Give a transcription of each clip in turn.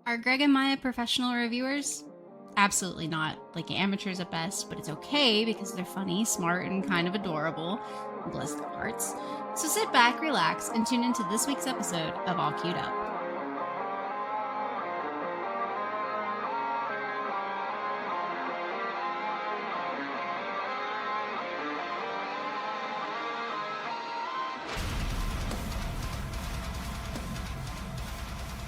Are Greg and Maya professional reviewers? Absolutely not. Like amateurs at best, but it's okay because they're funny, smart, and kind of adorable. Bless their hearts. So sit back, relax, and tune into this week's episode of All Queued Up.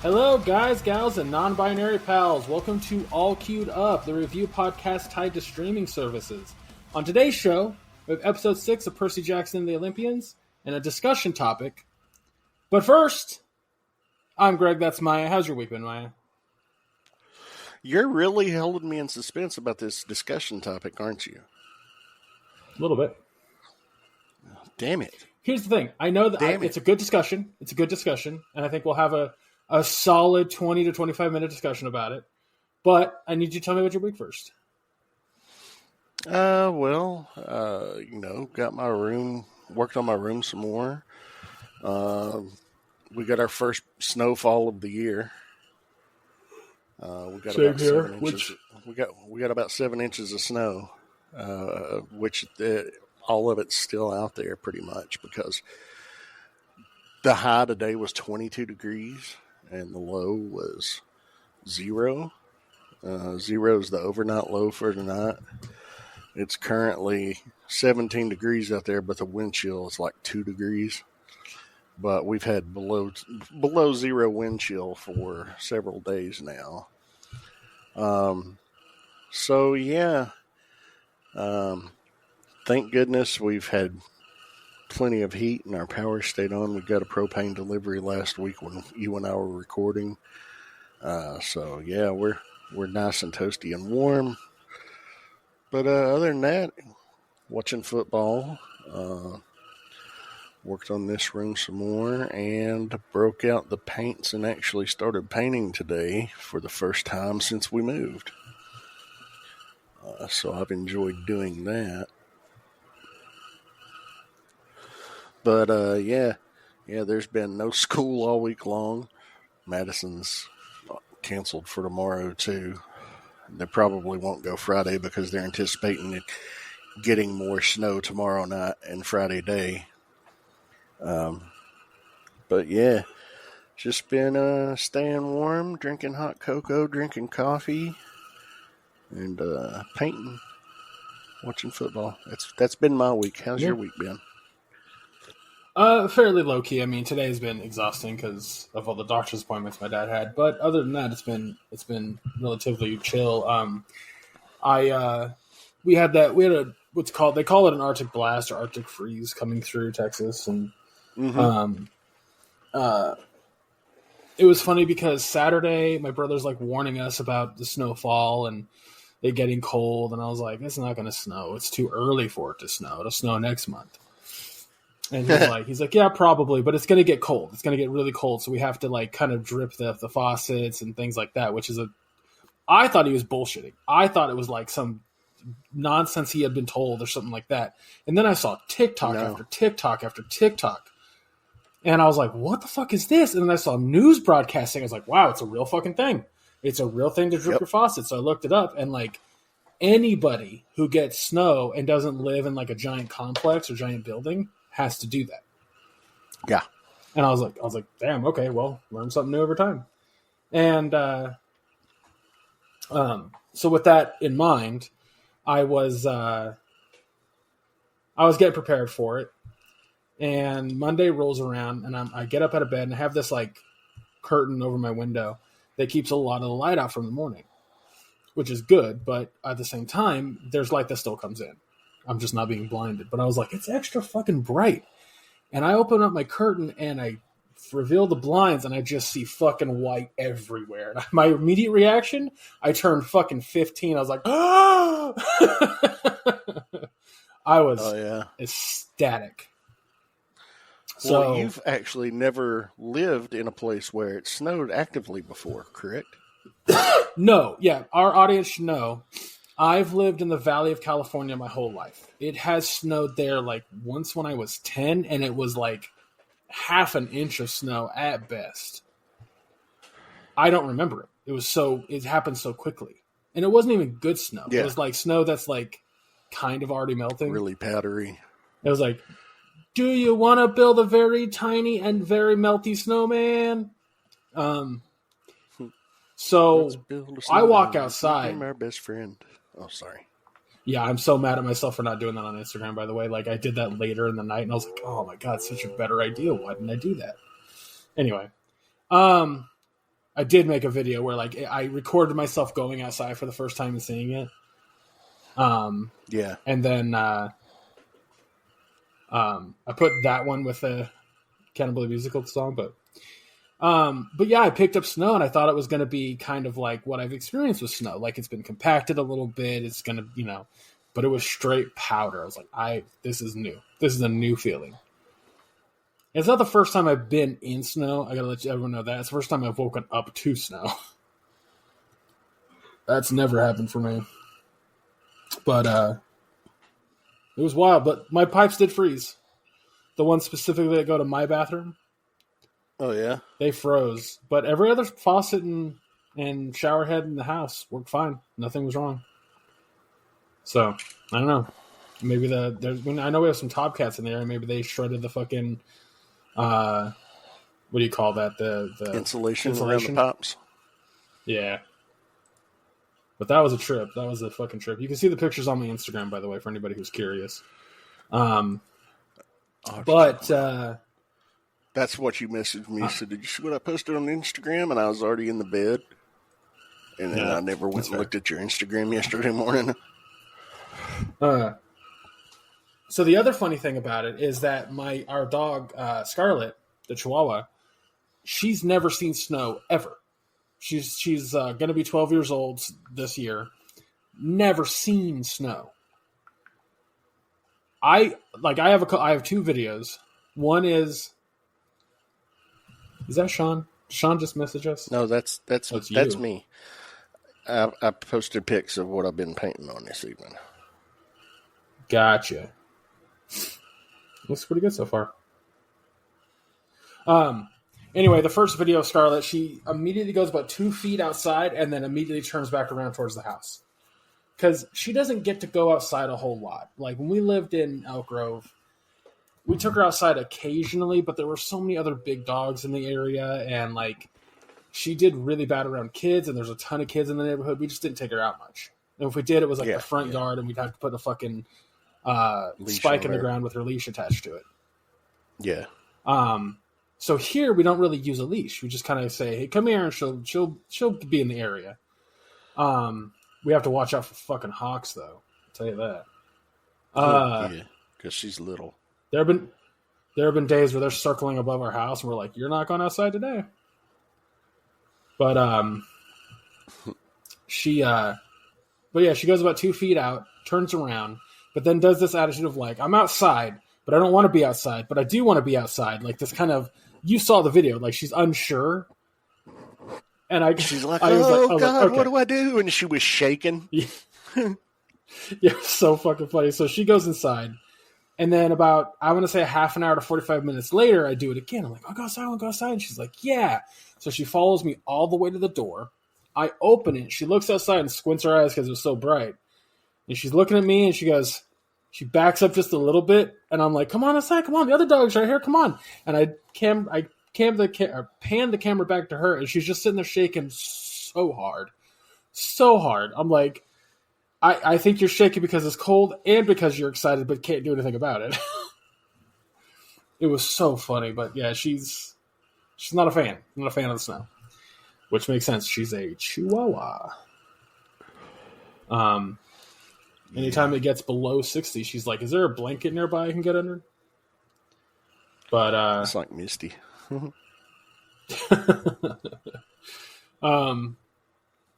Hello, guys, gals, and non-binary pals. Welcome to All Queued Up, the review podcast tied to streaming services. On today's show, we have episode 6 of Percy Jackson and the Olympians, and a discussion topic. But first, I'm Greg, that's Maya. How's your week been, Maya? You're really holding me in suspense about this discussion topic, aren't you? A little bit. Damn it. Here's the thing. I know that it's a good discussion. It's a good discussion, and I think we'll have a solid 20 to 25-minute discussion about it. But I need you to tell me about your week first. Got my room, worked on my room some more. We got our first snowfall of the year. We got Same about here, 7 inches. We got about 7 inches of snow, which all of it's still out there pretty much because the high today was 22 degrees and the low was 0. 0 is the overnight low for tonight. It's currently 17 degrees out there, but the wind chill is like 2 degrees. But we've had below 0 wind chill for several days now. Thank goodness we've had plenty of heat and our power stayed on. We got a propane delivery last week when you and I were recording. We're nice and toasty and warm. But other than that, watching football, worked on this room some more, and broke out the paints and actually started painting today for the first time since we moved. So I've enjoyed doing that. But, there's been no school all week long. Madison's canceled for tomorrow, too. They probably won't go Friday because they're anticipating it getting more snow tomorrow night and Friday day. Just been staying warm, drinking hot cocoa, drinking coffee, and painting, watching football. That's been my week. How's your week been? Fairly low key. I mean, today's been exhausting because of all the doctor's appointments my dad had. But other than that, it's been relatively chill. We had what's called, they call it an Arctic blast or Arctic freeze coming through Texas, and it was funny because Saturday my brother's like warning us about the snowfall and it getting cold, and I was like, it's not going to snow. It's too early for it to snow. It'll snow next month. And he's like, yeah, probably, but it's going to get cold. It's going to get really cold, so we have to like kind of drip the faucets and things like that, which is I thought he was bullshitting. I thought it was like some nonsense he had been told or something like that. And then I saw TikTok after TikTok after TikTok. And I was like, what the fuck is this? And then I saw news broadcasting. I was like, wow, it's a real fucking thing. It's a real thing to drip your faucets. So I looked it up, and like anybody who gets snow and doesn't live in like a giant complex or giant building has to do that. Yeah. And I was like, damn, okay, well, learn something new every time. And so with that in mind, I was getting prepared for it. And Monday rolls around, and I get up out of bed, and I have this like curtain over my window that keeps a lot of the light out from the morning, which is good. But at the same time, there's light that still comes in. I'm just not being blinded. But I was like, it's extra fucking bright. And I open up my curtain, and I reveal the blinds, and I just see fucking white everywhere. And my immediate reaction, I turned fucking 15. I was like, ah! I was ecstatic. Well, you've actually never lived in a place where it snowed actively before, correct? No, yeah. Our audience should know. I've lived in the Valley of California my whole life. It has snowed there like once when I was 10, and it was like half an inch of snow at best. I don't remember it. It happened so quickly. And it wasn't even good snow. Yeah. It was like snow that's like kind of already melting. Really powdery. It was like, do you want to build a very tiny and very melty snowman? So I walk outside. I'm our best friend. Oh, sorry. Yeah, I'm so mad at myself for not doing that on Instagram, by the way. Like, I did that later in the night, and I was like, oh my god, such a better idea. Why didn't I do that? Anyway, I did make a video where, like, I recorded myself going outside for the first time and seeing it. Yeah. And then I put that one with the Cannibal Musical song, but yeah, I picked up snow and I thought it was going to be kind of like what I've experienced with snow. Like, it's been compacted a little bit. It's going to, but it was straight powder. I was like, this is new. This is a new feeling. It's not the first time I've been in snow. I got to let everyone know that. It's the first time I've woken up to snow. That's never happened for me. But it was wild. But my pipes did freeze. The ones specifically that go to my bathroom. Oh, yeah? They froze. But every other faucet and shower head in the house worked fine. Nothing was wrong. So, I don't know. Maybe I know we have some Tomcats in there, and maybe they shredded the fucking, what do you call that? The insulation around the pipes. Yeah. But that was a trip. That was a fucking trip. You can see the pictures on my Instagram, by the way, for anybody who's curious. That's what you messaged me. So did you see what I posted on Instagram? And I was already in the bed. And then I never went and looked at your Instagram yesterday morning. So the other funny thing about it is that our dog, Scarlet, the Chihuahua, she's never seen snow ever. She's going to be 12 years old this year. Never seen snow. I have two videos. One is that Sean? Sean just messaged us? No, that's me. I posted pics of what I've been painting on this evening. Gotcha. Looks pretty good so far. Anyway, the first video of Scarlett, she immediately goes about 2 feet outside and then immediately turns back around towards the house. Because she doesn't get to go outside a whole lot. Like, when we lived in Elk Grove, we took her outside occasionally, but there were so many other big dogs in the area, and, like, she did really bad around kids, and there's a ton of kids in the neighborhood. We just didn't take her out much. And if we did, it was, like, the front yard, and we'd have to put a fucking spike in the ground with her leash attached to it. Yeah. So here, we don't really use a leash. We just kind of say, hey, come here, and she'll be in the area. We have to watch out for fucking hawks, though. I'll tell you that. Yeah, because she's little. There have been days where they're circling above our house, and we're like, "You're not going outside today." But she goes about 2 feet out, turns around, but then does this attitude of like, "I'm outside, but I don't want to be outside, but I do want to be outside." Like this kind of, you saw the video, like she's unsure. And she's like, I was God, like, okay. What do I do? And she was shaking. Yeah, so fucking funny. So she goes inside, and then about, I want to say half an hour to 45 minutes later, I do it again. I'm like, I'll go outside. And she's like, yeah. So she follows me all the way to the door. I open it. She looks outside and squints her eyes because it was so bright. And she's looking at me, and she backs up just a little bit, and I'm like, come on outside, come on. The other dog's right here, come on. And I pan the camera back to her, and she's just sitting there shaking so hard. I'm like, I think you're shaking because it's cold and because you're excited but can't do anything about it. It was so funny, but yeah, she's not a fan. Not a fan of the snow. Which makes sense. She's a Chihuahua. Anytime it gets below 60, she's like, is there a blanket nearby I can get under? But it's like Misty. But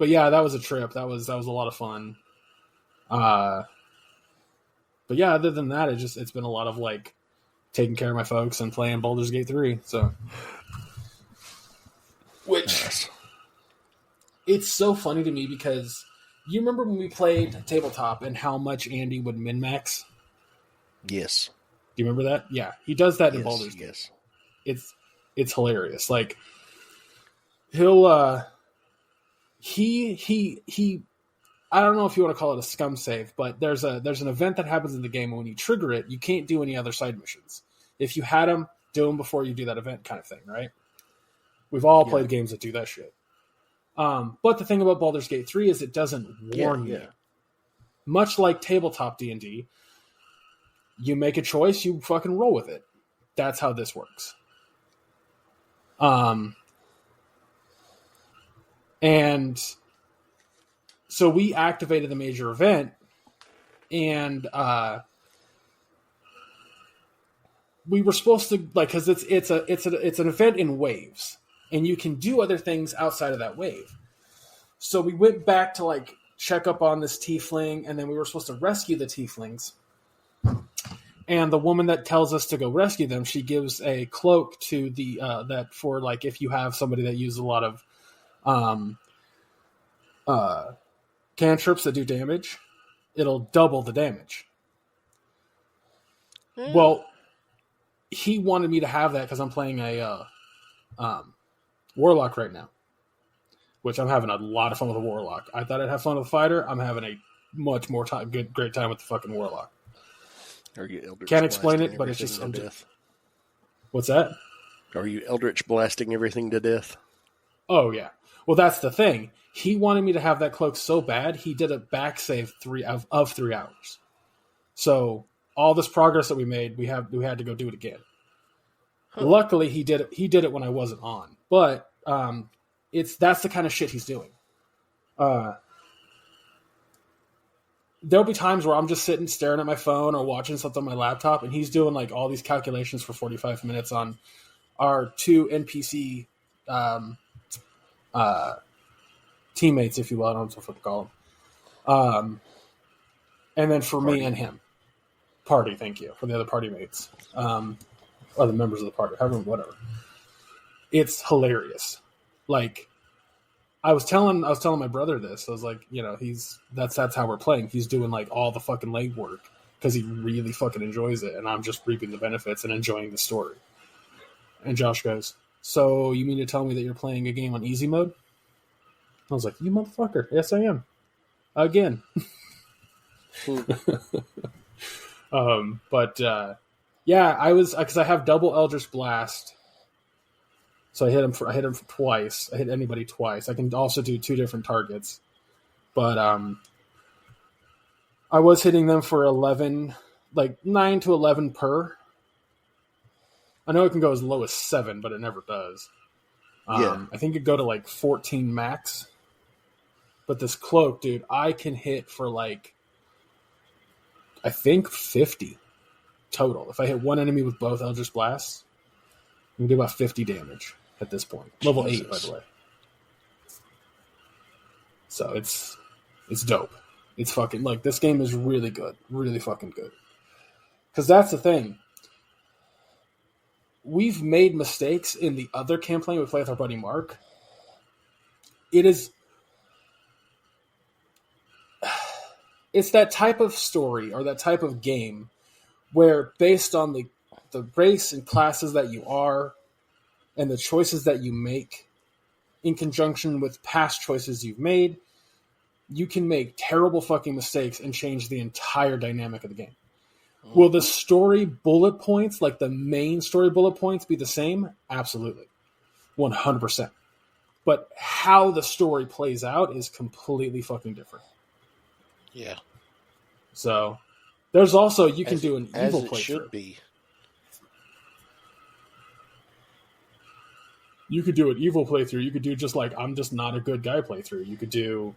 yeah, that was a trip. That was a lot of fun. But yeah, other than that, it's been a lot of like taking care of my folks and playing Baldur's Gate 3. So, which it's so funny to me because you remember when we played tabletop and how much Andy would min-max? Yes. Do you remember that? Yeah, he does that in Baldur's Gate. Yes. It's hilarious. Like he'll he I don't know if you want to call it a scum save, but there's an event that happens in the game, and when you trigger it, you can't do any other side missions. If you had them, do them before you do that event, kind of thing, right? We've all played games that do that shit. But the thing about Baldur's Gate 3 is it doesn't warn you. Much like tabletop D&D, you make a choice, you fucking roll with it. That's how this works. And so we activated the major event, and we were supposed to, like, because it's an event in waves, and you can do other things outside of that wave. So we went back to like check up on this tiefling, and then we were supposed to rescue the tieflings. And the woman that tells us to go rescue them, she gives a cloak to the that for like if you have somebody that uses a lot of cantrips that do damage, it'll double the damage. Well, he wanted me to have that because I'm playing a warlock right now, which I'm having a lot of fun with a warlock. I thought I'd have fun with a fighter. I'm having a much more great time with the fucking warlock. Are you Eldritch Can't explain it, but it's just death? What's that? Are you Eldritch blasting everything to death? Oh yeah. Well, that's the thing. He wanted me to have that cloak so bad, he did a back save of 3 hours. So all this progress that we made, we had to go do it again. Huh. Luckily, he did it when I wasn't on. But that's the kind of shit he's doing. There'll be times where I'm just sitting staring at my phone or watching something on my laptop, and he's doing like all these calculations for 45 minutes on our 2 NPC teammates, if you will. I don't know what to call them. And then for me and him. Party, thank you. For the other party mates. Or the members of the party. Whatever. It's hilarious. Like, I was telling my brother this. I was like, you know, that's how we're playing. He's doing like all the fucking legwork because he really fucking enjoys it, and I'm just reaping the benefits and enjoying the story. And Josh goes, "So you mean to tell me that you're playing a game on easy mode?" I was like, "You motherfucker! Yes, I am. Again." Yeah, I was because I have double Eldritch Blast. So I hit him twice. I hit anybody twice. I can also do 2 different targets. But I was hitting them for 11, like 9 to 11 per. I know it can go as low as 7, but it never does. I think it go to like 14 max. But this cloak, dude, I can hit for like, I think 50 total. If I hit one enemy with both Eldritch Blasts, I can do about 50 damage at this point. Level 8, by the way. So it's dope. It's fucking, like, this game is really good. Really fucking good. Because that's the thing. We've made mistakes in the other campaign we play with our buddy Mark. It's that type of story or that type of game where based on the race and classes that you are and the choices that you make in conjunction with past choices you've made, you can make terrible fucking mistakes and change the entire dynamic of the game. Mm-hmm. Will the story bullet points, like the main story bullet points, be the same? Absolutely. 100%. But how the story plays out is completely fucking different. Yeah. So there's also, you can do an evil playthrough. Should be. You could do an evil playthrough. You could do just like, I'm just not a good guy playthrough. You could do,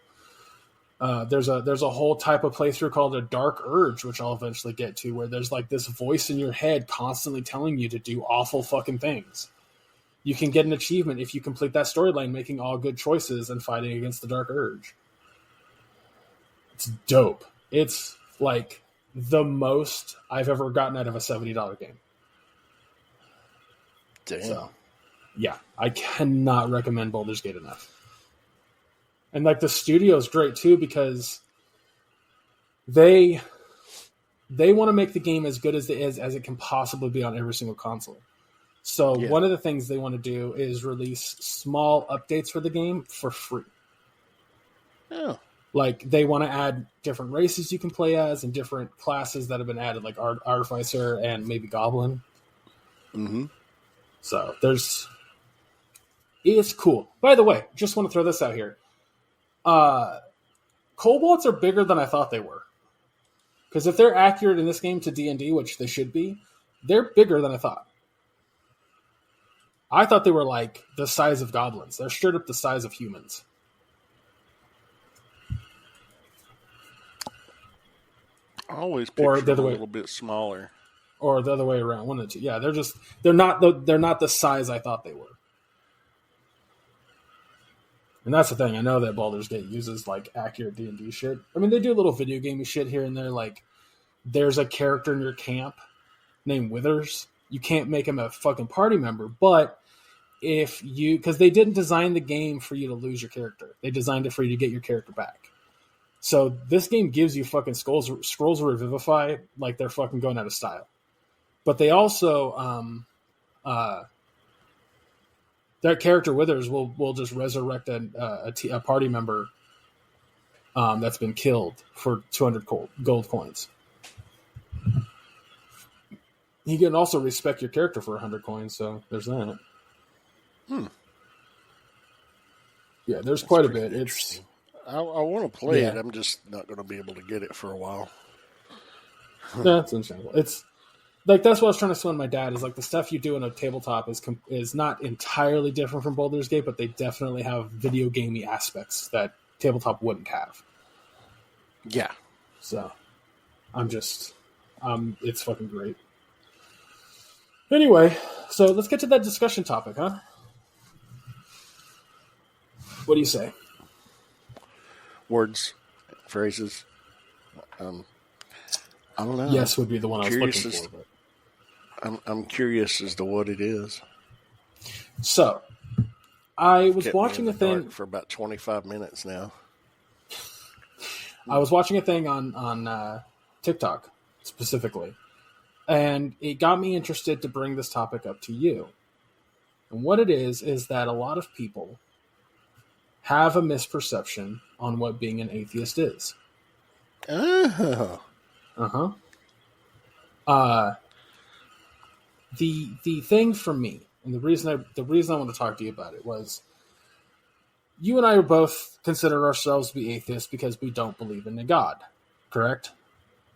there's a whole type of playthrough called a dark urge, which I'll eventually get to, where there's like this voice in your head constantly telling you to do awful fucking things. You can get an achievement if you complete that storyline, making all good choices and fighting against the dark urge. It's dope. It's like the most I've ever gotten out of a $70 game. Damn. So, yeah, I cannot recommend Baldur's Gate enough. And like the studio's great too, because they want to make the game as good as it can possibly be on every single console. So one of the things they want to do is release small updates for the game for free. Oh. Like, they want to add different races you can play as and different classes that have been added, like Artificer and maybe Goblin. Mm-hmm. So it's cool. By the way, just want to throw this out here. Kobolds are bigger than I thought they were. Because if they're accurate in this game to D&D, which they should be, they're bigger than I thought. I thought they were like the size of goblins. They're straight up the size of humans. I always picture them a little bit smaller. Or the other way around, one of the two. Yeah, they're not the size I thought they were. And that's the thing. I know that Baldur's Gate uses like accurate D&D shit. I mean, they do a little video gamey shit here and there. Like, there's a character in your camp named Withers. You can't make him a fucking party member, but because they didn't design the game for you to lose your character. They designed it for you to get your character back. So this game gives you fucking scrolls revivify like they're fucking going out of style. But they also, that character Withers will just resurrect a party member that's been killed for 200 gold coins. You can also respect your character for 100 coins, so there's that. Yeah, there's quite a bit. I want to play it. I'm just not going to be able to get it for a while. That's understandable. It's like, that's what I was trying to explain to my dad, is like the stuff you do in a tabletop is not entirely different from Baldur's Gate, but they definitely have video gamey aspects that tabletop wouldn't have. Yeah. So it's fucking great. Anyway, so let's get to that discussion topic, huh? What do you say? Words, phrases. I don't know. Yes would be the one I was looking for. But... I'm curious as to what it is. So, I was Kept watching me a in the thing dark for about 25 minutes now. I was watching a thing on TikTok specifically, and it got me interested to bring this topic up to you. And what it is that a lot of people have a misperception on what being an atheist is. Oh. The thing for me, and the reason I want to talk to you about it was, you and I both consider ourselves to be atheists because we don't believe in a God, correct?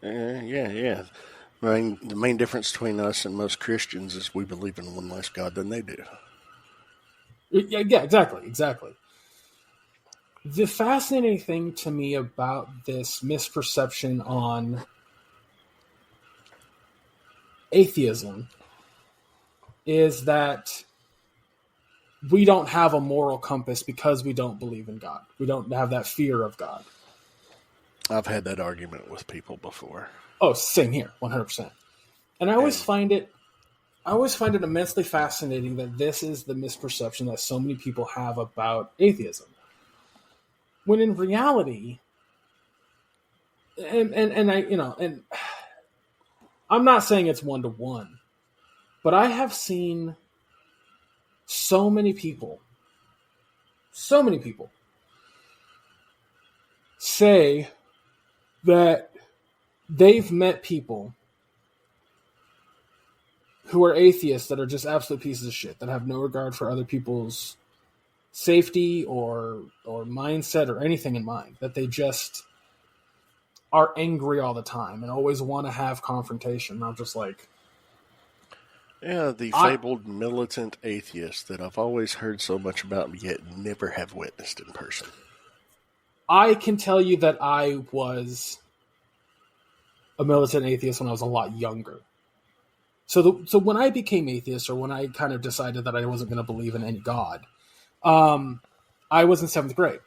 Yeah. I mean, the main difference between us and most Christians is we believe in one less God than they do. Yeah, exactly. The fascinating thing to me about this misperception on atheism is that we don't have a moral compass because we don't believe in God. We don't have that fear of God. I've had that argument with people before. Oh, same here, 100%. And I always find it immensely fascinating that this is the misperception that so many people have about atheism. When in reality, and I'm not saying it's 1-to-1, but I have seen so many people say that they've met people who are atheists that are just absolute pieces of shit, that have no regard for other people's safety or mindset or anything in mind, that they just are angry all the time and always want to have confrontation. I'm just like... Yeah, the fabled militant atheist that I've always heard so much about, yet never have witnessed in person. I can tell you that I was a militant atheist when I was a lot younger. So when I became atheist, or when I kind of decided that I wasn't going to believe in any God, I was in 7th grade.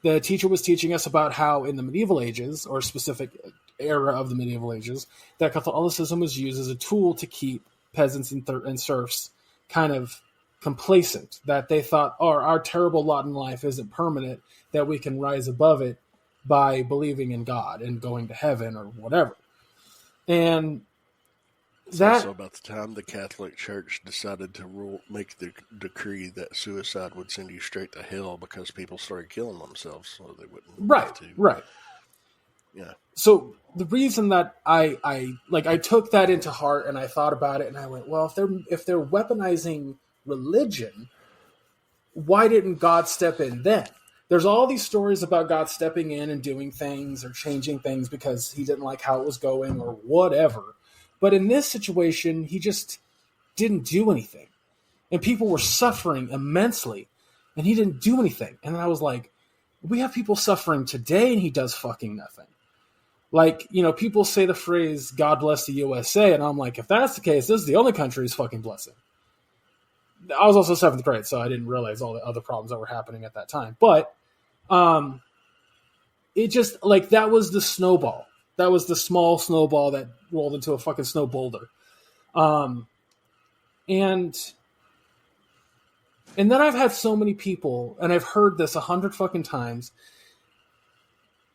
The teacher was teaching us about how in the medieval ages, or specific era of the medieval ages, that Catholicism was used as a tool to keep peasants and serfs kind of complacent, that they thought, oh, our terrible lot in life isn't permanent, that we can rise above it by believing in God and going to heaven or whatever. And It's that also about the time the Catholic Church decided to make the decree that suicide would send you straight to hell because people started killing themselves so they wouldn't have to. right. Yeah. So the reason that I took that into heart and I thought about it and I went, well, if they're weaponizing religion, why didn't God step in then? There's all these stories about God stepping in and doing things or changing things because he didn't like how it was going or whatever. But in this situation, he just didn't do anything. And people were suffering immensely and he didn't do anything. And then I was like, we have people suffering today and he does fucking nothing. Like, people say the phrase, God bless the USA. And I'm like, if that's the case, this is the only country he's fucking blessing. I was also 7th grade, so I didn't realize all the other problems that were happening at that time. But it just, like, that was the snowball. That was the small snowball that rolled into a fucking snow boulder. And then I've had so many people, and I've heard this 100 fucking times,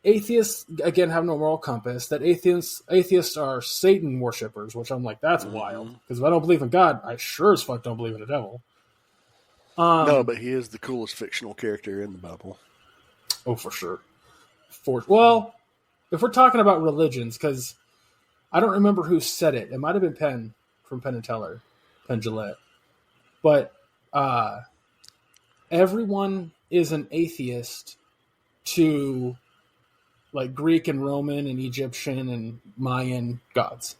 atheists, again, have no moral compass, that atheists are Satan worshippers, which I'm like, that's wild. Because if I don't believe in God, I sure as fuck don't believe in the devil. No, but he is the coolest fictional character in the Bible. Oh, for sure. Well, if we're talking about religions, because I don't remember who said it. It might have been Penn from Penn and Teller, Penn Jillette. But everyone is an atheist to like Greek and Roman and Egyptian and Mayan gods.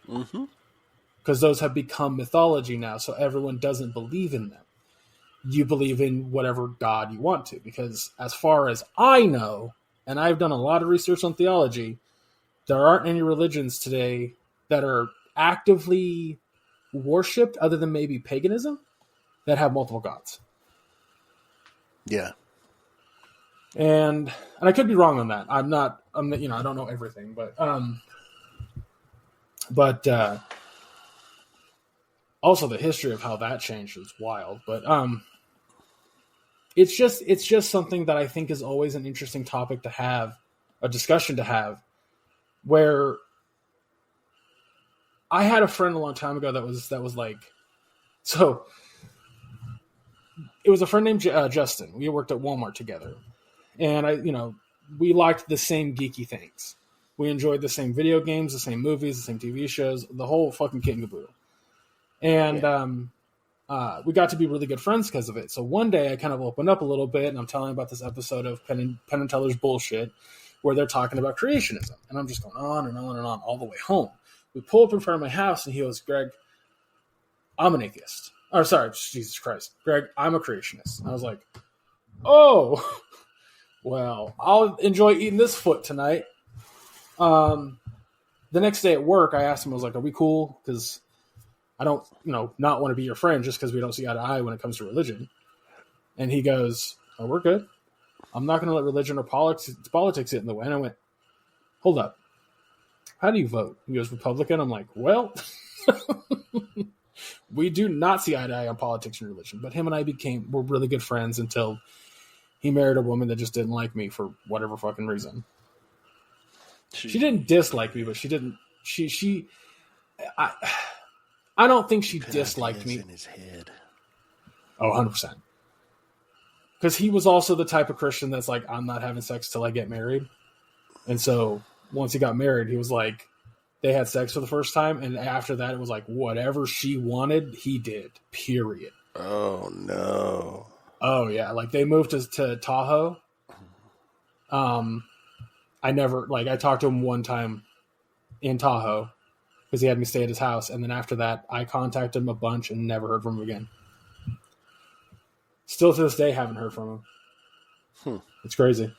Because those have become mythology now, so everyone doesn't believe in them. You believe in whatever god you want to, because as far as I know, and I've done a lot of research on theology, there aren't any religions today that are actively worshipped, other than maybe paganism, that have multiple gods. Yeah. And I could be wrong on that. I'm not, I don't know everything, but also the history of how that changed is wild. But it's just something that I think is always an interesting topic to have, a discussion to have, where I had a friend a long time ago that was like, so it was a friend named Justin. We worked at Walmart together. And we liked the same geeky things. We enjoyed the same video games, the same movies, the same TV shows, the whole fucking kit and caboodle. And we got to be really good friends because of it. So one day I kind of opened up a little bit, and I'm telling about this episode of Penn and Teller's bullshit, where they're talking about creationism. And I'm just going on and on and on all the way home. We pull up in front of my house, and he goes, Greg, I'm an atheist. Or sorry, Jesus Christ. Greg, I'm a creationist. And I was like, oh... Well, I'll enjoy eating this foot tonight. The next day at work, I asked him, I was like, are we cool? Because I don't, not want to be your friend just because we don't see eye to eye when it comes to religion. And he goes, oh, we're good. I'm not going to let religion or politics get in the way. And I went, hold up. How do you vote? He goes, Republican. I'm like, well, we do not see eye to eye on politics and religion. But him and I were really good friends until he married a woman that just didn't like me for whatever fucking reason. She didn't dislike me, but she didn't. I don't think she disliked me. In his head. Oh, 100%. Because he was also the type of Christian that's like, I'm not having sex till I get married. And so once he got married, he was like, they had sex for the first time. And after that, it was like, whatever she wanted, he did. Period. Oh, no. Oh, yeah. Like, they moved to Tahoe. I talked to him one time in Tahoe because he had me stay at his house. And then after that, I contacted him a bunch and never heard from him again. Still to this day, haven't heard from him. It's crazy.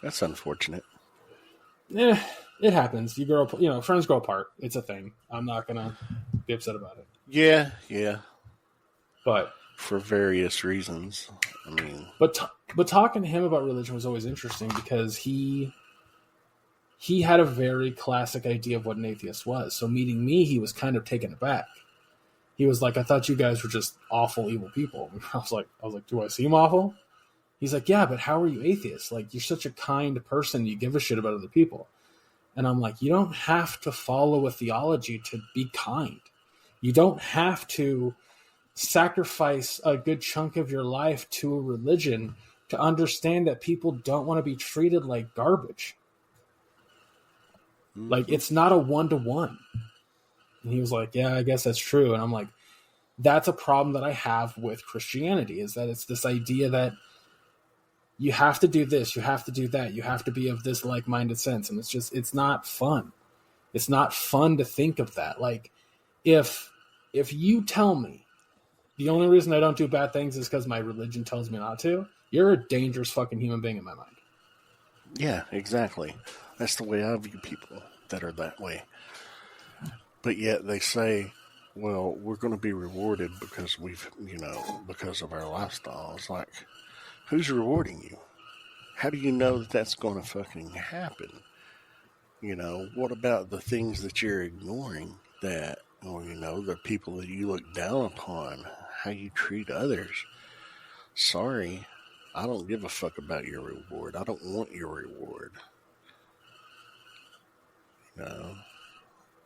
That's unfortunate. Yeah, it happens. Friends grow apart. It's a thing. I'm not going to be upset about it. Yeah. But for various reasons. I mean, but talking to him about religion was always interesting because he had a very classic idea of what an atheist was. So meeting me, he was kind of taken aback. He was like, I thought you guys were just awful, evil people. I was like, do I seem awful? He's like, yeah, but how are you atheists? Like, you're such a kind person. You give a shit about other people. And I'm like, you don't have to follow a theology to be kind. You don't have to sacrifice a good chunk of your life to a religion to understand that people don't want to be treated like garbage. Mm-hmm. Like, it's not a one-to-one. And he was like, yeah, I guess that's true. And I'm like, that's a problem that I have with Christianity, is that it's this idea that you have to do this, you have to do that, you have to be of this like-minded sense. And it's not fun. It's not fun to think of that. Like, if you tell me the only reason I don't do bad things is because my religion tells me not to, you're a dangerous fucking human being in my mind. Yeah, exactly. That's the way I view people that are that way. But yet they say, well, we're going to be rewarded because because of our lifestyle. It's like, who's rewarding you? How do you know that that's going to fucking happen? What about the things that you're ignoring the people that you look down upon, how you treat others? Sorry, I don't give a fuck about your reward. I don't want your reward.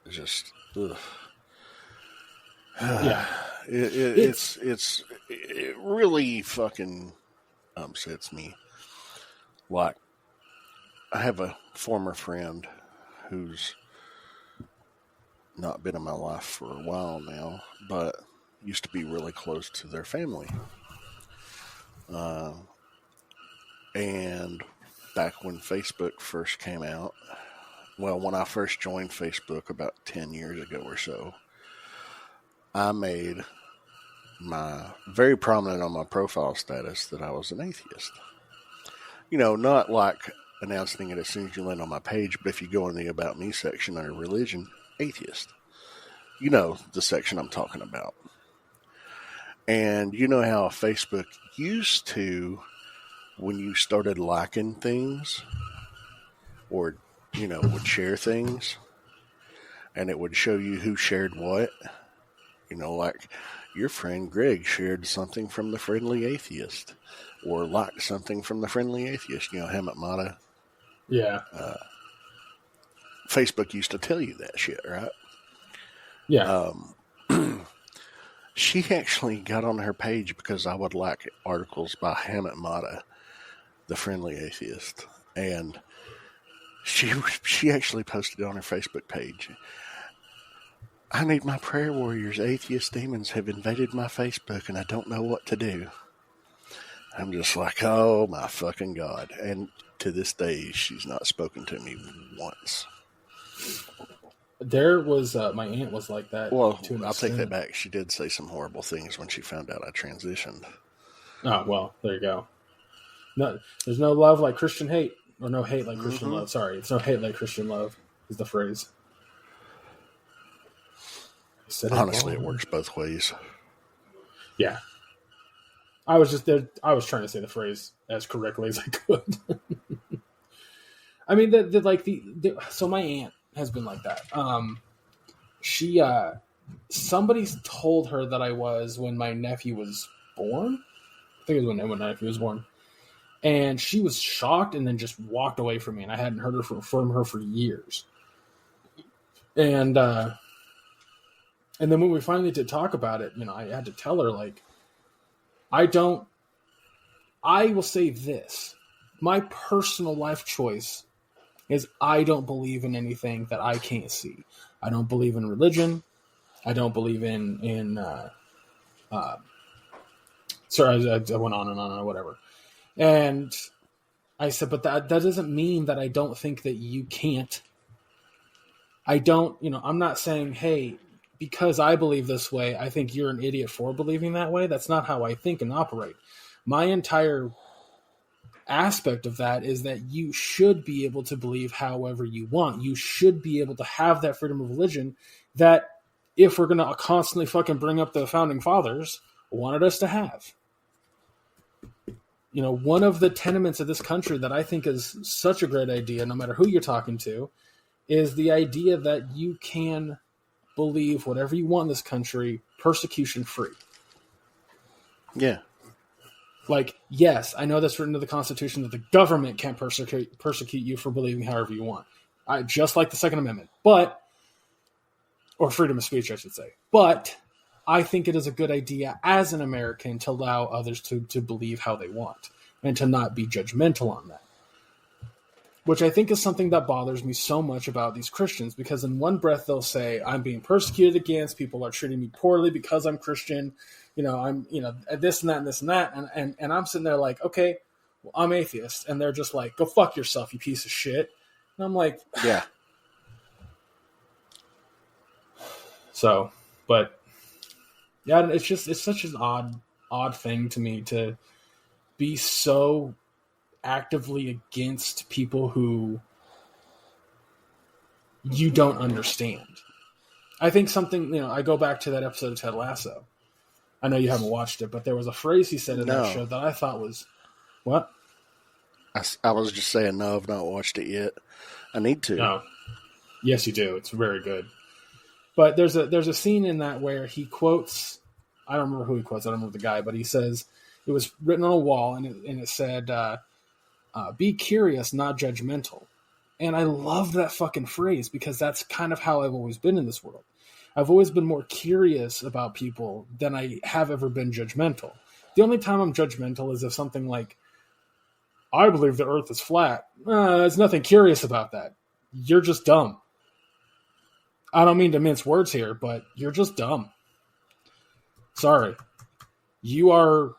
It's just, ugh. Yeah. It really fucking upsets me. Like, I have a former friend who's not been in my life for a while now, but used to be really close to their family. And back when Facebook first came out, well, when I first joined Facebook about 10 years ago or so, I made very prominent on my profile status that I was an atheist. Not like announcing it as soon as you land on my page, but if you go in the About Me section under religion, atheist. The section I'm talking about. And you know how Facebook used to, when you started liking things, or, would share things, and it would show you who shared what. Like your friend Greg shared something from the Friendly Atheist, or liked something from the Friendly Atheist, Hammett Mata. Yeah. Facebook used to tell you that shit, right? Yeah. She actually got on her page because I would like articles by Hammett Mata, the Friendly Atheist, and she actually posted on her Facebook page, I need my prayer warriors. Atheist demons have invaded my Facebook and I don't know what to do. I'm just like, oh my fucking God. And to this day, she's not spoken to me once. There was, my aunt was like that. Well, I'll take that back. She did say some horrible things when she found out I transitioned. Oh, well, there you go. No, there's no love like Christian hate. Or no hate like Christian love. Sorry, it's no hate like Christian love is the phrase. Honestly, it works both ways. Yeah. I was trying to say the phrase as correctly as I could. I mean, so my aunt has been like that. Somebody told her that I was when my nephew was born. I think it was when my nephew was born. And she was shocked and then just walked away from me. And I hadn't heard from her for years. And then when we finally did talk about it, I had to tell her, like, I will say this. My personal life choice is I don't believe in anything that I can't see. I don't believe in religion. I don't believe in sorry, I went on and on or whatever. And I said, but that doesn't mean that I don't think that you can't. I'm not saying, hey, because I believe this way, I think you're an idiot for believing that way. That's not how I think and operate. My entire aspect of that is that you should be able to believe however you want. You should be able to have that freedom of religion that, if we're going to constantly fucking bring up the founding fathers, wanted us to have. One of the tenements of this country that I think is such a great idea, no matter who you're talking to, is the idea that you can believe whatever you want in this country, persecution free. Yeah. Like, yes, I know that's written into the Constitution that the government can't persecute you for believing however you want. just like the Second Amendment, or freedom of speech, I should say. But I think it is a good idea as an American to allow others to believe how they want and to not be judgmental on that. Which I think is something that bothers me so much about these Christians, because in one breath they'll say, I'm being persecuted against, people are treating me poorly because I'm Christian, I'm, this and that and this and that. And I'm sitting there like, okay, well, I'm atheist. And they're just like, go fuck yourself, you piece of shit. And I'm like, yeah. So, but yeah, it's such an odd thing to me to be so actively against people who you don't understand. I think something, I go back to that episode of Ted Lasso. I know you haven't watched it, but there was a phrase he said in that show that I thought was, what? I was just saying, no, I've not watched it yet. I need to. No. Yes, you do. It's very good. But there's a scene in that where he quotes, I don't remember who he quotes, I don't remember the guy, but he says, it was written on a wall, and it said, be curious, not judgmental. And I love that fucking phrase, because that's kind of how I've always been in this world. I've always been more curious about people than I have ever been judgmental. The only time I'm judgmental is if something like, I believe the earth is flat. There's nothing curious about that. You're just dumb. I don't mean to mince words here, but you're just dumb. Sorry. You are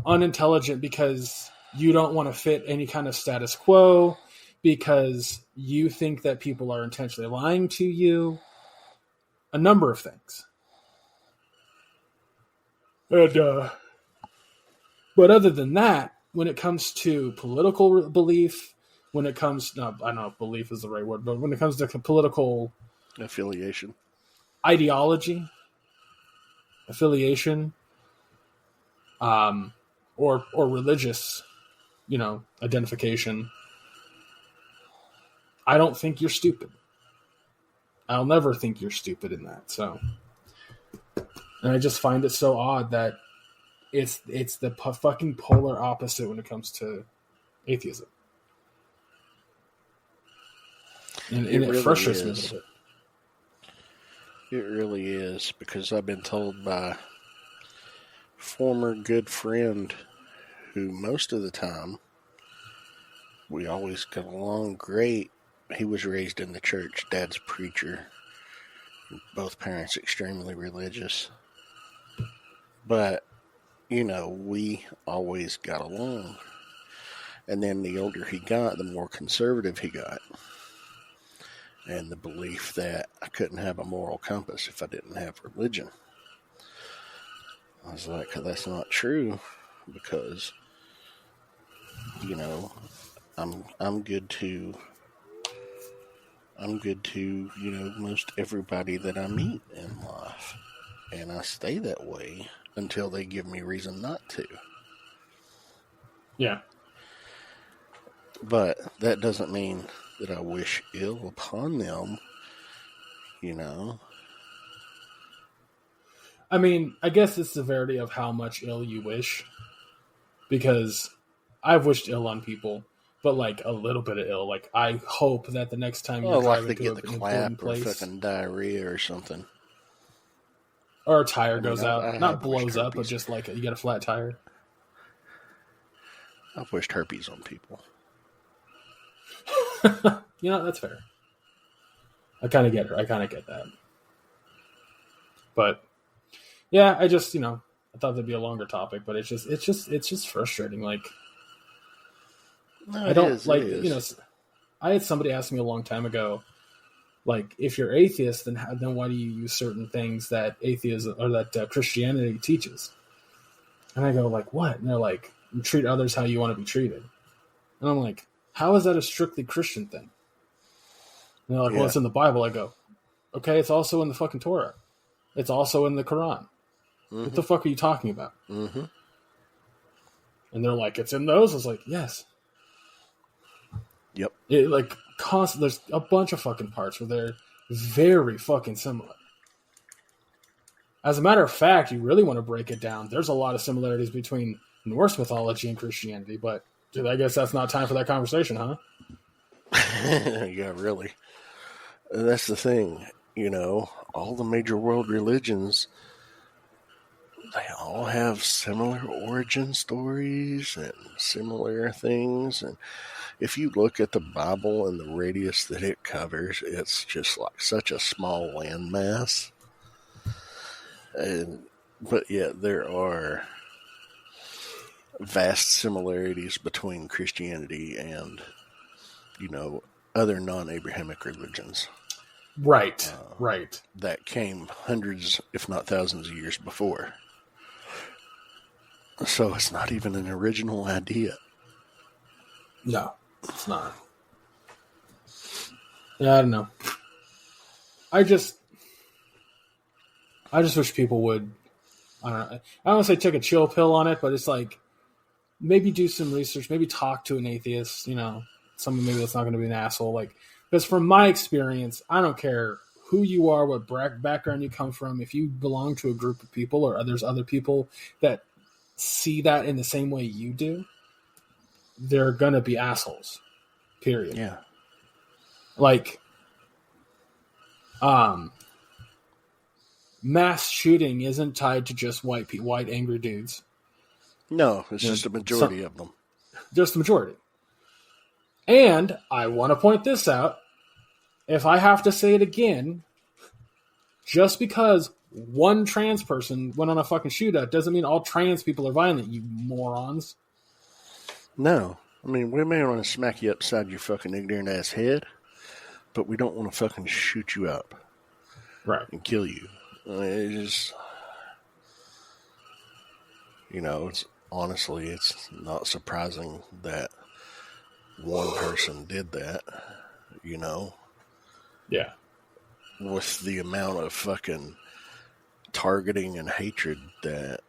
unintelligent because you don't want to fit any kind of status quo, because you think that people are intentionally lying to you. A number of things. And, but other than that, when it comes to political belief, when it comes, no, I don't know if belief is the right word, but when it comes to political affiliation, ideology, affiliation, or religious, identification, I don't think you're stupid. I'll never think you're stupid in that. So, and I just find it so odd that it's the fucking polar opposite when it comes to atheism. And it really frustrates me a little bit. It really is, because I've been told by a former good friend who most of the time we always got along great. He was raised in the church. Dad's a preacher. Both parents extremely religious. But, we always got along. And then the older he got, the more conservative he got. And the belief that I couldn't have a moral compass if I didn't have religion. I was like, that's not true, because, I'm good to most everybody that I meet in life. And I stay that way until they give me reason not to. Yeah. But that doesn't mean that I wish ill upon them, I mean, I guess it's the severity of how much ill you wish. Because I've wished ill on people, but like a little bit of ill. Like, I hope that the next time you're driving to the clap or fucking diarrhea or something. Or a tire goes out. Not blows up, but just like you got a flat tire. I've wished herpes on people. That's fair. I kind of get her. I kind of get that. But yeah, I just, I thought there'd be a longer topic, but it's just frustrating. Like, no, I don't like, I had somebody ask me a long time ago, like, if you're atheist, then why do you use certain things that atheism or that Christianity teaches? And I go, like, what? And they're like, you treat others how you want to be treated. And I'm like, how is that a strictly Christian thing? And they're like, well, it's in the Bible. I go, okay, it's also in the fucking Torah. It's also in the Quran. Mm-hmm. What the fuck are you talking about? Mm-hmm. And they're like, it's in those? I was like, yes. Yep. There's a bunch of fucking parts where they're very fucking similar. As a matter of fact, you really want to break it down, there's a lot of similarities between Norse mythology and Christianity, but dude, I guess that's not time for that conversation, huh? Yeah, really. And that's the thing. All the major world religions, they all have similar origin stories and similar things. And if you look at the Bible and the radius that it covers, it's just like such a small landmass. But yet there are vast similarities between Christianity and, other non-Abrahamic religions. Right, right. That came hundreds, if not thousands of years before. So it's not even an original idea. No, it's not. Yeah, I don't know. I just wish people would, I don't know. I don't want to say take a chill pill on it, but it's like, maybe do some research, maybe talk to an atheist, someone maybe that's not going to be an asshole. Like, because from my experience, I don't care who you are, what background you come from. If you belong to a group of people or there's other people that see that in the same way you do, they're going to be assholes. Period. Yeah. Like, mass shooting isn't tied to just white angry dudes. No, it's just a majority of them. Just the majority. And I want to point this out. If I have to say it again, just because one trans person went on a fucking shootout doesn't mean all trans people are violent, you morons. No. I mean, we may want to smack you upside your fucking ignorant ass head, but we don't want to fucking shoot you up. Right. And kill you. I mean, it just, it's not surprising that one person did that, Yeah. with the amount of fucking targeting and hatred that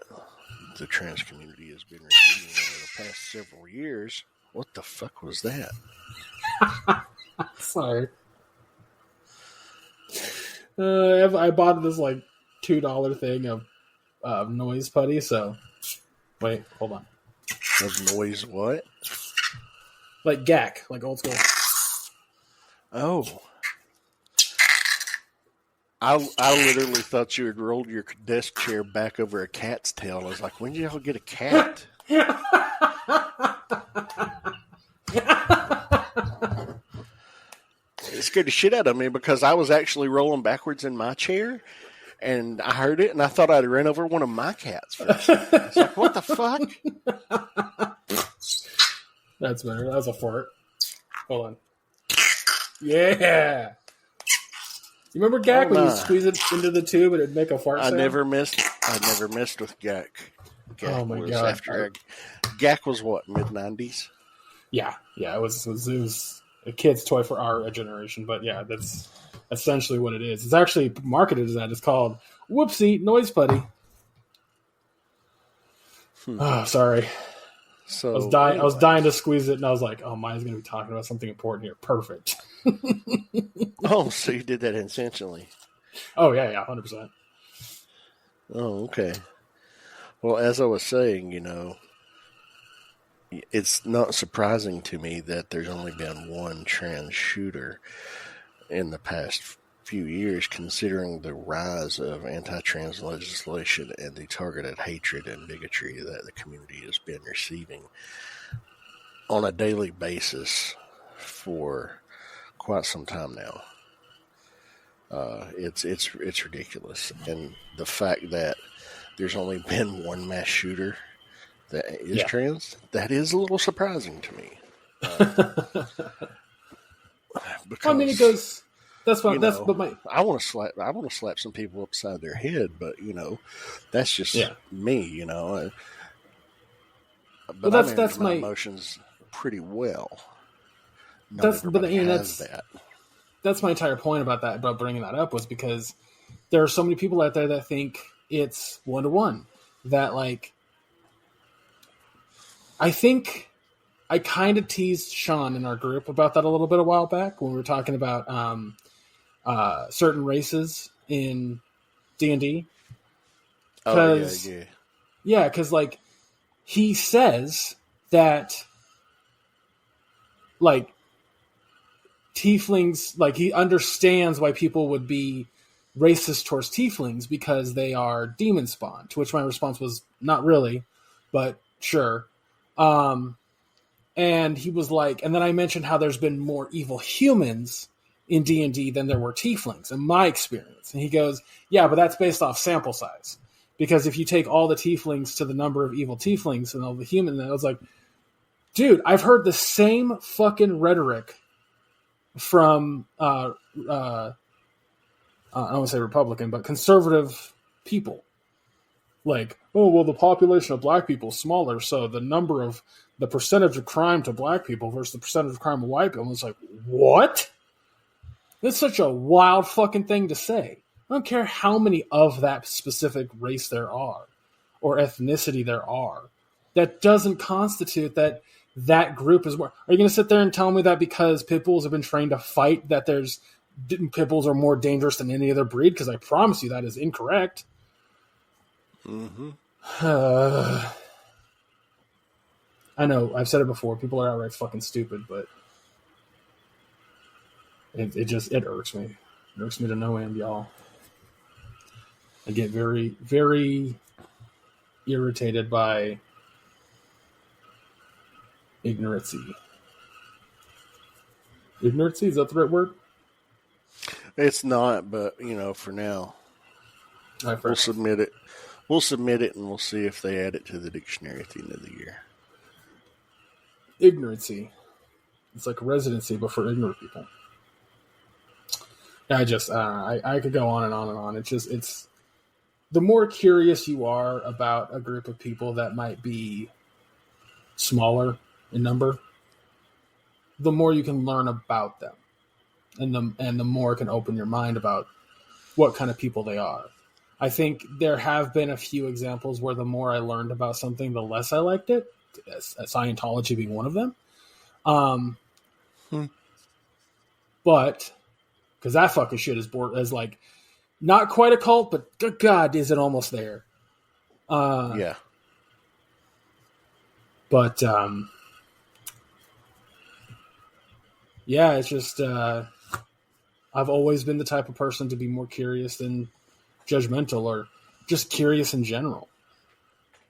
the trans community has been receiving over the past several years. What the fuck was that? Sorry. I bought this like $2 thing of noise putty, so wait, hold on. Of noise what? Like gack, like old school. Oh. I literally thought you had rolled your desk chair back over a cat's tail. I was like, when did y'all get a cat? It scared the shit out of me because I was actually rolling backwards in my chair and I heard it and I thought I'd ran over one of my cats for a second. I was like, what the fuck? That's better. That was a fart. Hold on. Yeah. You remember Gak when you squeeze it into the tube and it'd make a fart sound? I never missed with Gak. Oh my god! Gak was what, mid-90s? Yeah. It was a kid's toy for our generation, but yeah, that's essentially what it is. It's actually marketed as that. It's called Whoopsie Noise Putty. Oh, sorry. So I was dying to squeeze it, and I was like, "Oh, Maya's going to be talking about something important here. Perfect." Oh, so you did that intentionally? Oh yeah, 100%. Oh, okay. Well, as I was saying, it's not surprising to me that there's only been one trans shooter in the past few years, considering the rise of anti-trans legislation and the targeted hatred and bigotry that the community has been receiving on a daily basis for quite some time now. It's ridiculous, and the fact that there's only been one mass shooter that is trans, that is a little surprising to me. Because, I mean, it goes. That's what. I want to slap some people upside their head, but that's just me. But I manage my emotions pretty well. That's my entire point about bringing that up was because there are so many people out there that think it's 1-to-1. That I think I kind of teased Sean in our group about that a little bit a while back when we were talking about certain races in D&D. Yeah, because he says that tieflings, like he understands why people would be racist towards tieflings because they are demon spawn. To which my response was, not really, but sure. And he was like, and then I mentioned how there's been more evil humans in D&D than there were tieflings in my experience. And he goes, yeah, but that's based off sample size. Because if you take all the tieflings to the number of evil tieflings and all the humans, I was like, dude, I've heard the same fucking rhetoric from, I don't want to say Republican, but conservative people. Like, oh, well, the population of black people is smaller, so the percentage of crime to black people versus the percentage of crime to white people. And it's like, what? That's such a wild fucking thing to say. I don't care how many of that specific race there are or ethnicity there are. That doesn't constitute that group is more. Are you going to sit there and tell me that because pit bulls have been trained to fight that pit bulls are more dangerous than any other breed? Because I promise you that is incorrect. Mm-hmm. I know I've said it before. People are outright fucking stupid, but it irks me. It irks me to no end, y'all. I get very, very irritated by ignorancy. Ignorancy, is that the right word? It's not, but for now, we'll submit it. We'll submit it, and we'll see if they add it to the dictionary at the end of the year. Ignorancy. It's like a residency, but for ignorant people. I could go on and on and on. It's the more curious you are about a group of people that might be smaller in number, the more you can learn about them, and the more it can open your mind about what kind of people they are. I think there have been a few examples where the more I learned about something, the less I liked it. Scientology being one of them. But because that fucking shit is like not quite a cult, but good God, is it almost there? Yeah. But yeah, it's just I've always been the type of person to be more curious than judgmental, or just curious in general.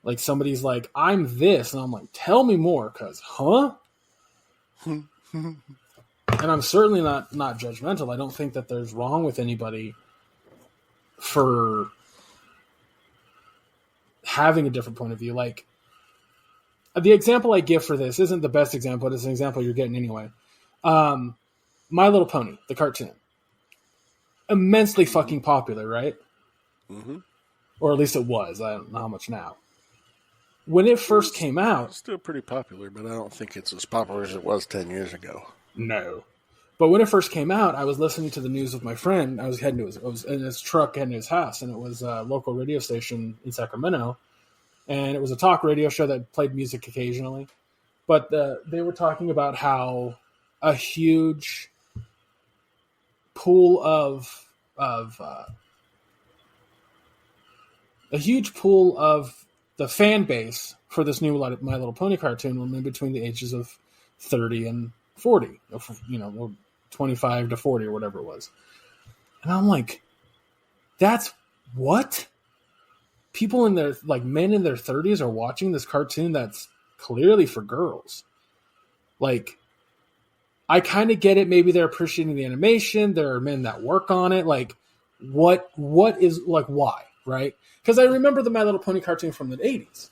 Like somebody's like, I'm this, and I'm like, tell me more, because and I'm certainly not judgmental. I don't think that there's wrong with anybody for having a different point of view. Like, the example I give for this isn't the best example, but it's an example you're getting anyway. My Little Pony, the cartoon. Immensely fucking popular, right? Mm-hmm. Or at least it was. I don't know how much now. When it first came out... It's still pretty popular, but I don't think it's as popular as it was 10 years ago. No. But when it first came out, I was listening to the news with my friend. I was in his truck heading to his house, and it was a local radio station in Sacramento. And it was a talk radio show that played music occasionally. But they were talking about how a huge pool of the fan base for this new My Little Pony cartoon were in between the ages of 30 and 40, or 25 to 40 or whatever it was. And I'm like, that's what? People in their, like, men in their 30s are watching this cartoon that's clearly for girls. Like, I kind of get it. Maybe they're appreciating the animation. There are men that work on it. Like, what is, like, why, right? Because I remember the My Little Pony cartoon from the 80s.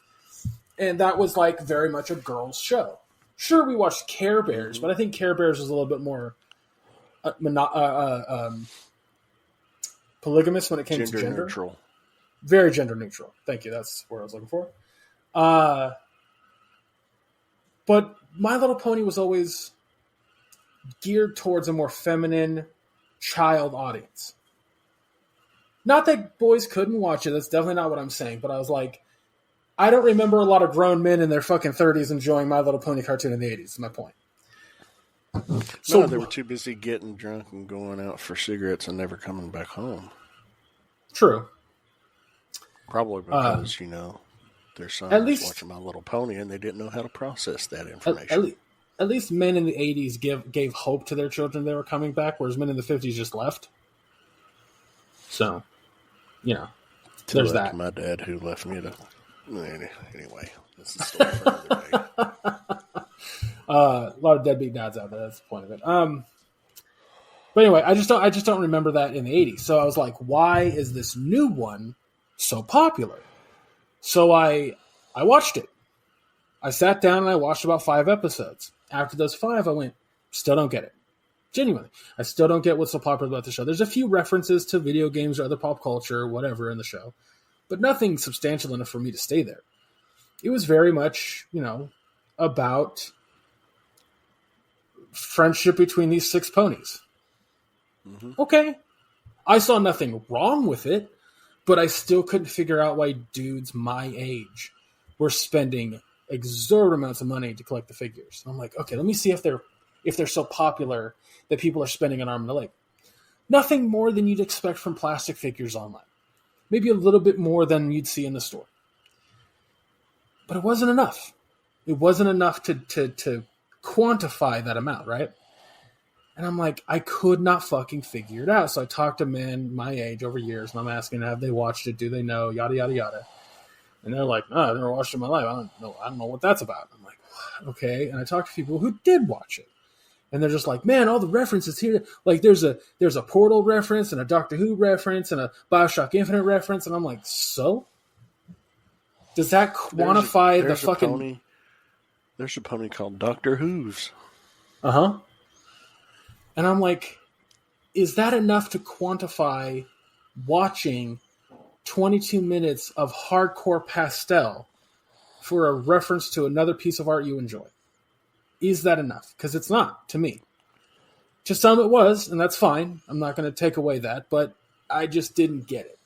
And that was, like, very much a girl's show. Sure, we watched Care Bears, but I think Care Bears was a little bit more polygamous when it came to gender. Neutral. Very gender neutral. Thank you. That's what I was looking for. But My Little Pony was always geared towards a more feminine child audience. Not that boys couldn't watch it. That's definitely not what I'm saying. But I was like, I don't remember a lot of grown men in their fucking 30s enjoying My Little Pony cartoon in the 80s. Is my point. So they were too busy getting drunk and going out for cigarettes and never coming back home. True. Probably because, their son was watching My Little Pony and they didn't know how to process that information. at least men in the 80s gave hope to their children they were coming back, whereas men in the 50s just left. So, there's that. To my dad who left me to. Anyway, that's the story for another day. A lot of deadbeat dads out there. That's the point of it. But anyway, I just don't remember that in the 80s. So I was like, why is this new one so popular? So I watched it. I sat down and I watched about 5 episodes. After those 5, I went, still don't get it. Genuinely. I still don't get what's so popular about the show. There's a few references to video games or other pop culture, whatever, in the show, but nothing substantial enough for me to stay there. It was very much, about friendship between these 6 ponies. Mm-hmm. Okay. I saw nothing wrong with it, but I still couldn't figure out why dudes my age were spending exorbitant amounts of money to collect the figures. I'm like, okay, let me see if they're so popular that people are spending an arm and a leg. Nothing more than you'd expect from plastic figures online. Maybe a little bit more than you'd see in the store. But it wasn't enough. It wasn't enough to quantify that amount, right? And I'm like, I could not fucking figure it out. So I talked to men my age over years, and I'm asking, have they watched it? Do they know? Yada, yada, yada. And they're like, no, I've never watched it in my life. I don't know what that's about. I'm like, okay. And I talked to people who did watch it. And they're just like, man, all the references here. Like there's a Portal reference and a Doctor Who reference and a BioShock Infinite reference. And I'm like, so? Does that quantify the fucking... There's a pony called Doctor Who's. Uh-huh. And I'm like, is that enough to quantify watching 22 minutes of hardcore pastel for a reference to another piece of art you enjoy? Is that enough? Because it's not, to me. To some it was, and that's fine. I'm not going to take away that, but I just didn't get it.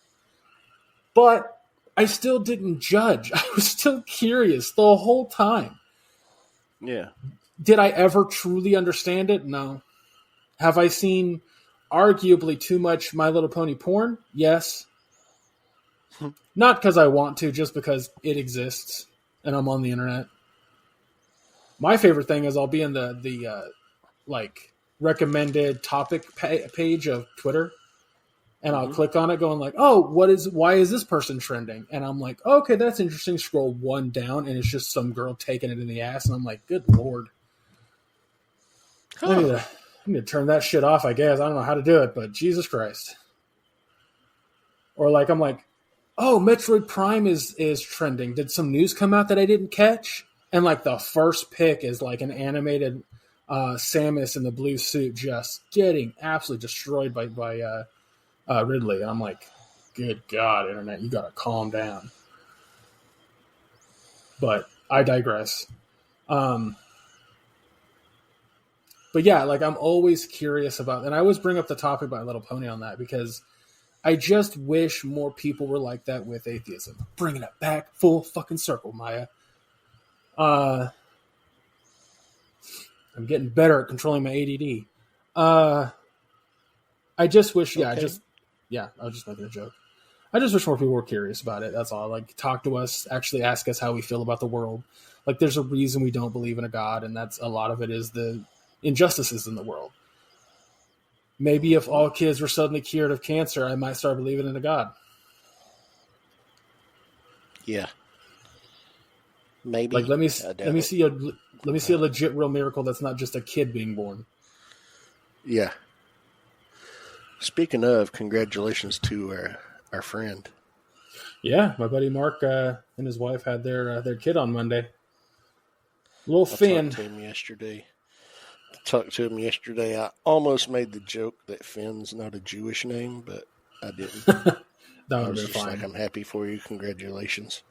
But I still didn't judge. I was still curious the whole time. Yeah. Did I ever truly understand it? No. Have I seen arguably too much My Little Pony porn? Yes. Not because I want to, just because it exists and I'm on the internet. My favorite thing is I'll be in the recommended topic page of Twitter, and I'll click on it going like, oh, why is this person trending? And I'm like, okay, that's interesting. Scroll one down, and it's just some girl taking it in the ass, and I'm like, good Lord. I need to turn that shit off, I guess. I don't know how to do it, but Jesus Christ. Or like, I'm like, oh, Metroid Prime is trending. Did some news come out that I didn't catch? And like the first pick is like an animated Samus in the blue suit just getting absolutely destroyed by Ridley. And I'm like, good God, internet, you gotta calm down. But I digress. But yeah, like I'm always curious about, and I always bring up the topic by Little Pony on that because I just wish more people were like that with atheism. Bringing it back full fucking circle, Maya. I'm getting better at controlling my ADD. I just wish, I was just making a joke. I just wish more people were curious about it. That's all. Like, talk to us, actually ask us how we feel about the world. Like, there's a reason we don't believe in a God, and that's a lot of it is the injustices in the world. Maybe if all kids were suddenly cured of cancer, I might start believing in a God. Yeah. Maybe. Like, let me see a legit real miracle that's not just a kid being born. Yeah. Speaking of, congratulations to our friend. Yeah, my buddy Mark and his wife had their kid on Monday. Little Finn. Talked to him yesterday. I almost made the joke that Finn's not a Jewish name, but I didn't. That would have been fine. Like, I'm happy for you. Congratulations.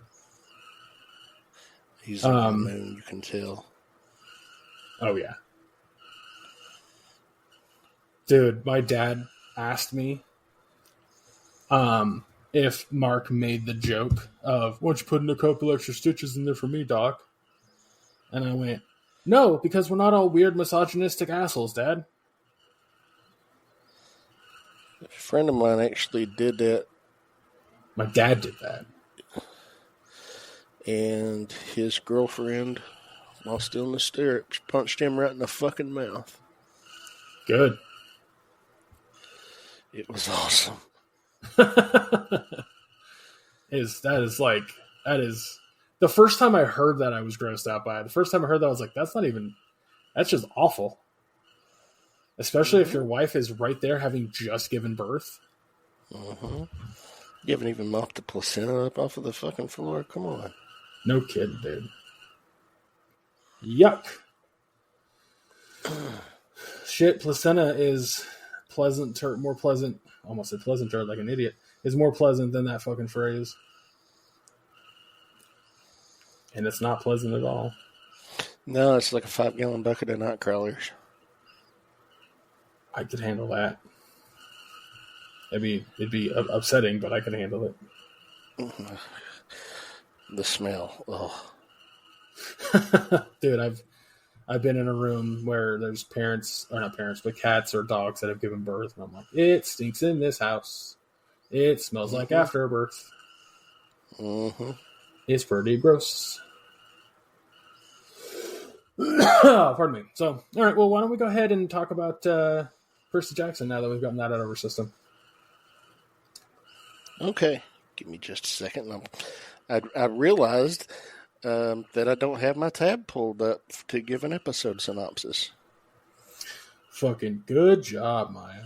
He's on the moon, you can tell. Oh, yeah. Dude, my dad asked me if Mark made the joke of, why don't you put in a couple extra stitches in there for me, Doc? And I went, no, because we're not all weird, misogynistic assholes, Dad. A friend of mine actually did that. My dad did that. And his girlfriend while still in the stirrups. Punched him right in the fucking mouth. Good. It was awesome. That is the first time I heard that I was grossed out by it. The first time I heard that I was like, that's just awful. Especially if your wife is right there having just given birth. You haven't even mopped the placenta up off of the fucking floor. Come on. No kidding, dude. Yuck. Shit, placenta is more pleasant, almost a pleasanter like an idiot, is more pleasant than that fucking phrase. And it's not pleasant at all. No, it's like a 5-gallon bucket of night crawlers. I could handle that. It'd be upsetting, but I can handle it. The smell. Oh. Dude, I've been in a room where there's not parents, but cats or dogs that have given birth, and I'm like, it stinks in this house. It smells like afterbirth. It's pretty gross. Pardon me. So, all right, well, why don't we go ahead and talk about Percy Jackson now that we've gotten that out of our system? Okay. Give me just a second. I realized that I don't have my tab pulled up to give an episode synopsis. Fucking good job, Maya.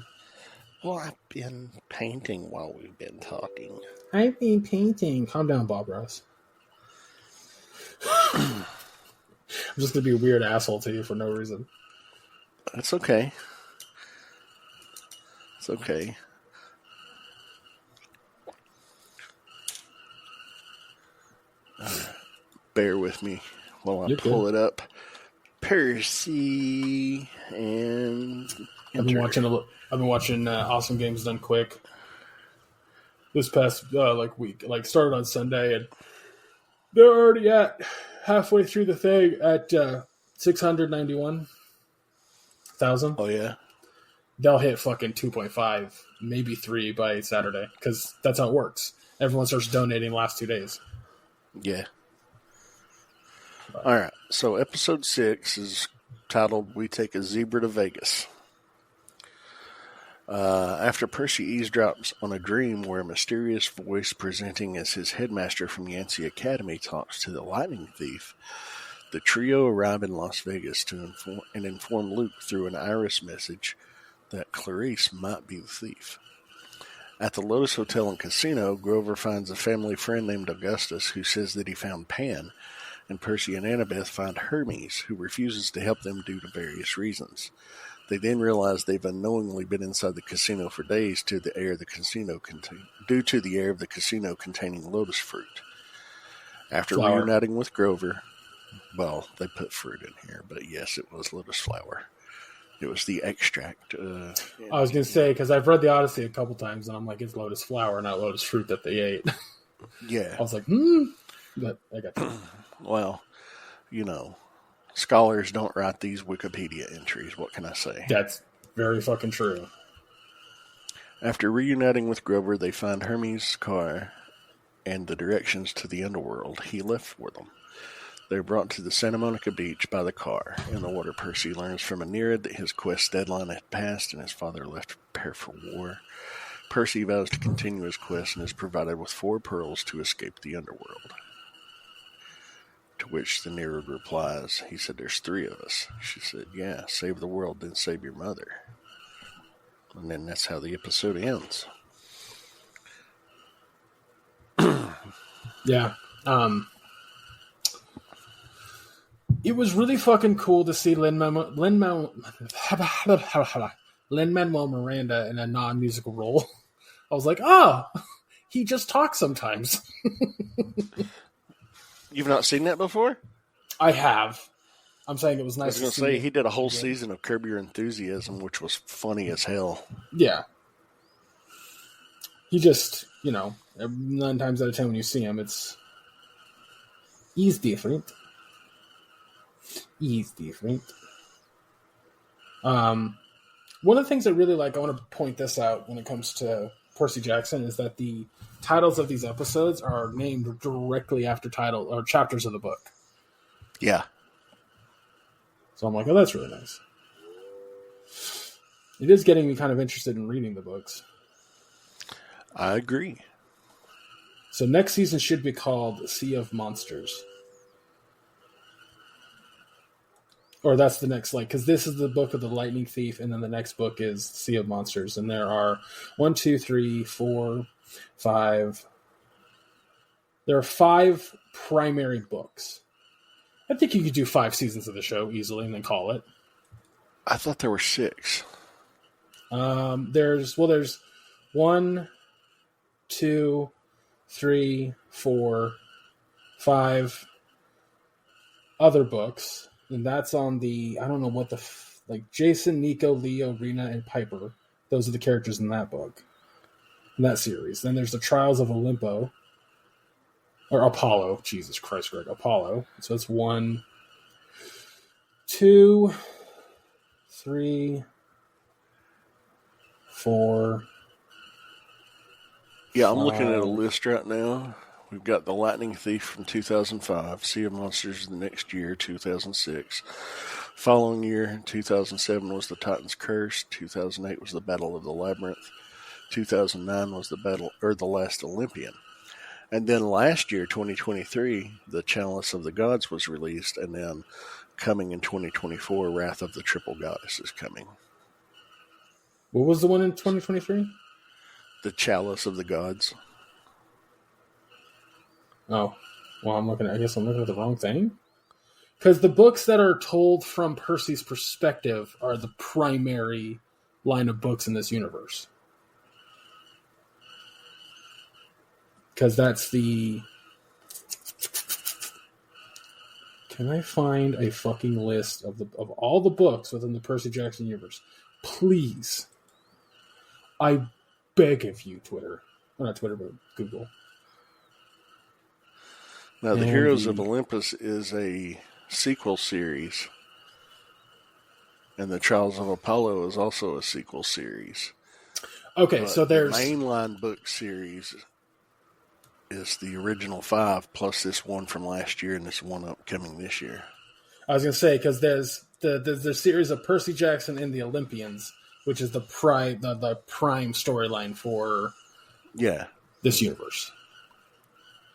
Well, I've been painting while we've been talking. I've been painting. Calm down, Bob Ross. I'm just going to be a weird asshole to you for no reason. That's okay. It's okay. Bear with me while I pull it up. Percy and I've been watching Awesome Games Done Quick this past week. Like started on Sunday, and they're already at halfway through the thing at 691,000. Oh yeah, they'll hit fucking 2.5, maybe 3 by Saturday because that's how it works. Everyone starts donating the last 2 days. Yeah. All right. So episode 6 is titled "We Take a Zebra to Vegas." After Percy eavesdrops on a dream where a mysterious voice presenting as his headmaster from Yancey Academy talks to the lightning thief, the trio arrive in Las Vegas to inform Luke through an iris message that Clarice might be the thief. At the Lotus Hotel and Casino, Grover finds a family friend named Augustus who says that he found Pan, and Percy and Annabeth find Hermes, who refuses to help them due to various reasons. They then realize they've unknowingly been inside the casino for days due to the air of the casino containing lotus fruit. After reuniting with Grover, well, they put fruit in here, but yes, it was lotus flower. It was the extract. I was going to say, because I've read the Odyssey a couple times, and I'm like, it's lotus flower, not lotus fruit that they ate. Yeah. I was like, but I got that. Well, scholars don't write these Wikipedia entries. What can I say? That's very fucking true. After reuniting with Grover, they find Hermes' car and the directions to the underworld he left for them. They're brought to the Santa Monica beach by the car. In the water, Percy learns from Anira that his quest deadline had passed and his father left to prepare for war. Percy vows to continue his quest and is provided with 4 pearls to escape the underworld. To which the Anira replies, he said, "There's 3 of us." She said, "Yeah, save the world, then save your mother." And then that's how the episode ends. Yeah. It was really fucking cool to see Lin-Manuel Miranda in a non-musical role. I was like, he just talks sometimes. You've not seen that before? I have. I'm saying it was nice. I was going to say, he did a whole season of Curb Your Enthusiasm, which was funny as hell. Yeah. He just, 9 times out of 10 when you see him, he's different. He's different. One of the things I really like, I want to point this out when it comes to Percy Jackson, is that the titles of these episodes are named directly after title or chapters of the book. Yeah. So I'm like, oh, that's really nice. It is getting me kind of interested in reading the books. I agree. So next season should be called Sea of Monsters. Or that's the next, like, because this is the book of the Lightning Thief, and then the next book is Sea of Monsters. And there are 1, 2, 3, 4, 5. There are 5 primary books. I think you could do 5 seasons of the show easily and then call it. I thought there were 6. There's 1, 2, 3, 4, 5 other books, and that's on the, I don't know what the like Jason, Nico, Leo, Rena, and Piper. Those are the characters in that book, in that series. Then there's the Trials of Olympus, or Apollo. Jesus Christ, Greg, Apollo. So it's 1, 2, 3, 4. Yeah, I'm looking at a list right now. We've got The Lightning Thief from 2005, Sea of Monsters the next year, 2006. Following year, 2007 was The Titan's Curse, 2008 was The Battle of the Labyrinth, 2009 was The Last Olympian. And then last year, 2023, The Chalice of the Gods was released, and then coming in 2024, Wrath of the Triple Goddess is coming. What was the one in 2023? The Chalice of the Gods. Oh, well, I guess I'm looking at the wrong thing. Because the books that are told from Percy's perspective are the primary line of books in this universe. Because that's the... Can I find a fucking list of all the books within the Percy Jackson universe? Please. I beg of you, Twitter. Well, not Twitter, but Google. Now, The Heroes of Olympus is a sequel series, and The Trials of Apollo is also a sequel series. Okay, so there's... The mainline book series is the original 5, plus this one from last year and this one upcoming this year. I was going to say, because there's the series of Percy Jackson and the Olympians, which is the prime storyline for this universe.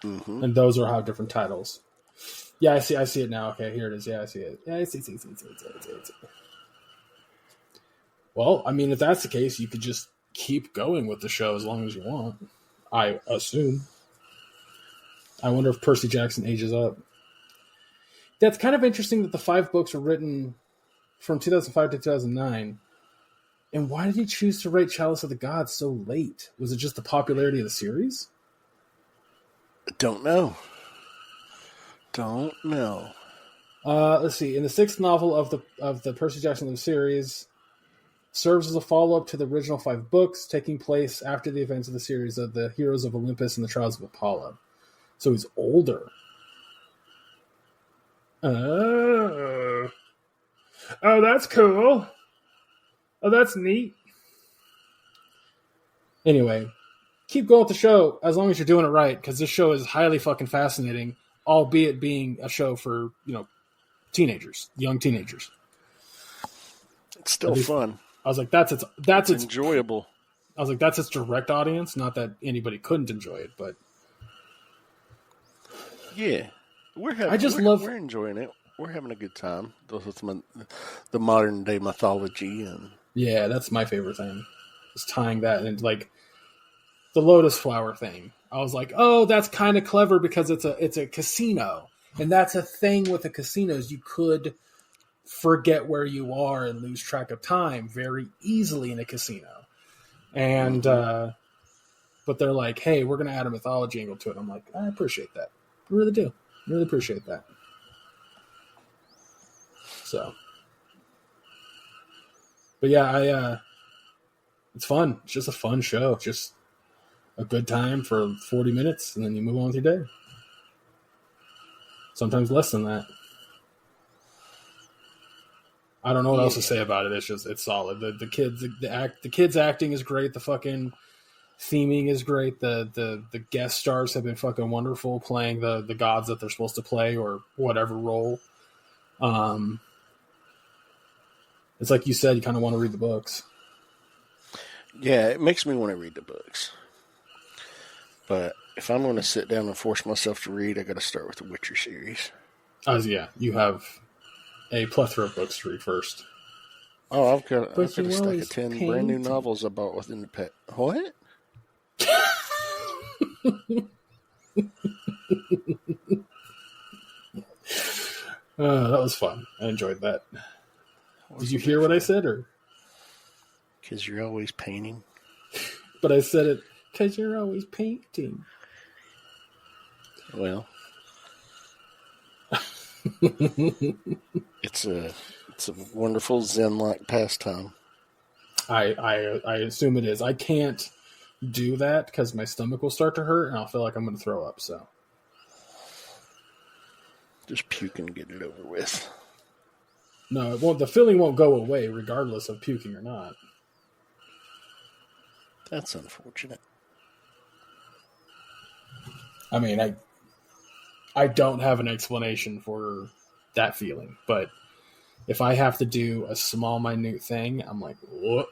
Mm-hmm. And those are how different titles. Yeah, I see it now. Okay, here it is. Yeah, I see it. Yeah, I see it. Well, I mean, if that's the case, you could just keep going with the show as long as you want. I assume. I wonder if Percy Jackson ages up. That's kind of interesting that the 5 books were written from 2005 to 2009. And why did he choose to write Chalice of the Gods so late? Was it just the popularity of the series? Don't know. Let's see. In the 6th novel of the Percy Jackson series, serves as a follow-up to the original 5 books, taking place after the events of the series of the Heroes of Olympus and the Trials of Apollo. So he's older. Oh, that's cool. Oh, that's neat. Anyway, keep going with the show as long as you're doing it right, because this show is highly fucking fascinating, albeit being a show for, teenagers, young teenagers. It's still fun. I was like, that's its enjoyable. I was like, that's its direct audience. Not that anybody couldn't enjoy it, but yeah, we're enjoying it. We're having a good time. The modern day mythology and yeah, that's my favorite thing. Is tying that and like the lotus flower thing. I was like, oh, that's kind of clever because it's a casino, and that's a thing with the casinos. You could forget where you are and lose track of time very easily in a casino. And but they're like, hey, we're going to add a mythology angle to it. I'm like, I appreciate that. I really do. I really appreciate that. So, but yeah, it's fun. It's just a fun show. It's just a good time for 40 minutes, and then you move on with your day. Sometimes less than that. I don't know what else to say about it. It's solid. The kids acting is great. The fucking theming is great. The guest stars have been fucking wonderful, playing the gods that they're supposed to play or whatever role. It's like you said, you kind of want to read the books. Yeah, it makes me want to read the books. But if I'm going to sit down and force myself to read, I got to start with the Witcher series. Yeah, you have a plethora of books to read first. Oh, I've got a stack always of 10 painting. brand new novels I bought within the pet. What? That was fun. I enjoyed that. Did you hear what I said, or? Because you're always painting. But I said it because you're always painting. Well, it's a wonderful Zen-like pastime. I assume it is. I can't do that because my stomach will start to hurt and I'll feel like I'm going to throw up. So just puke and get it over with. No, it won't. The feeling won't go away regardless of puking or not. That's unfortunate. I mean, I don't have an explanation for that feeling, but if I have to do a small, minute thing, I'm like, what?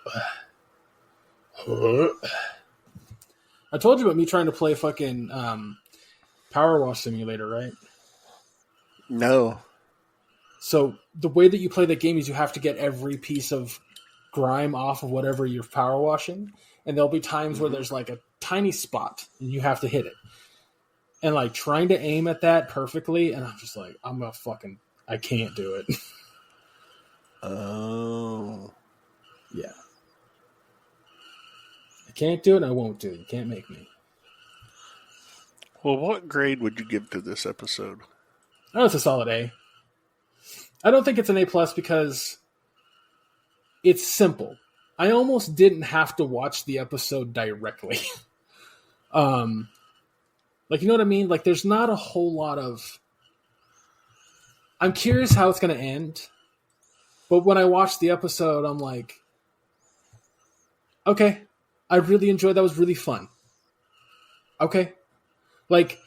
I told you about me trying to play fucking Power Wash Simulator, right? No. So the way that you play that game is you have to get every piece of grime off of whatever you're power washing, and there'll be times where there's like a tiny spot and you have to hit it. And like trying to aim at that perfectly, and I'm just like, I can't do it. Oh. Yeah. I can't do it and I won't do it. You can't make me. Well, what grade would you give to this episode? Oh, it's a solid A. I don't think it's an A+ because it's simple. I almost didn't have to watch the episode directly. Like, you know what I mean? Like, there's not a whole lot of... I'm curious how it's going to end. But when I watched the episode, I'm like, okay, I really enjoyed that. Was really fun. Okay. Like,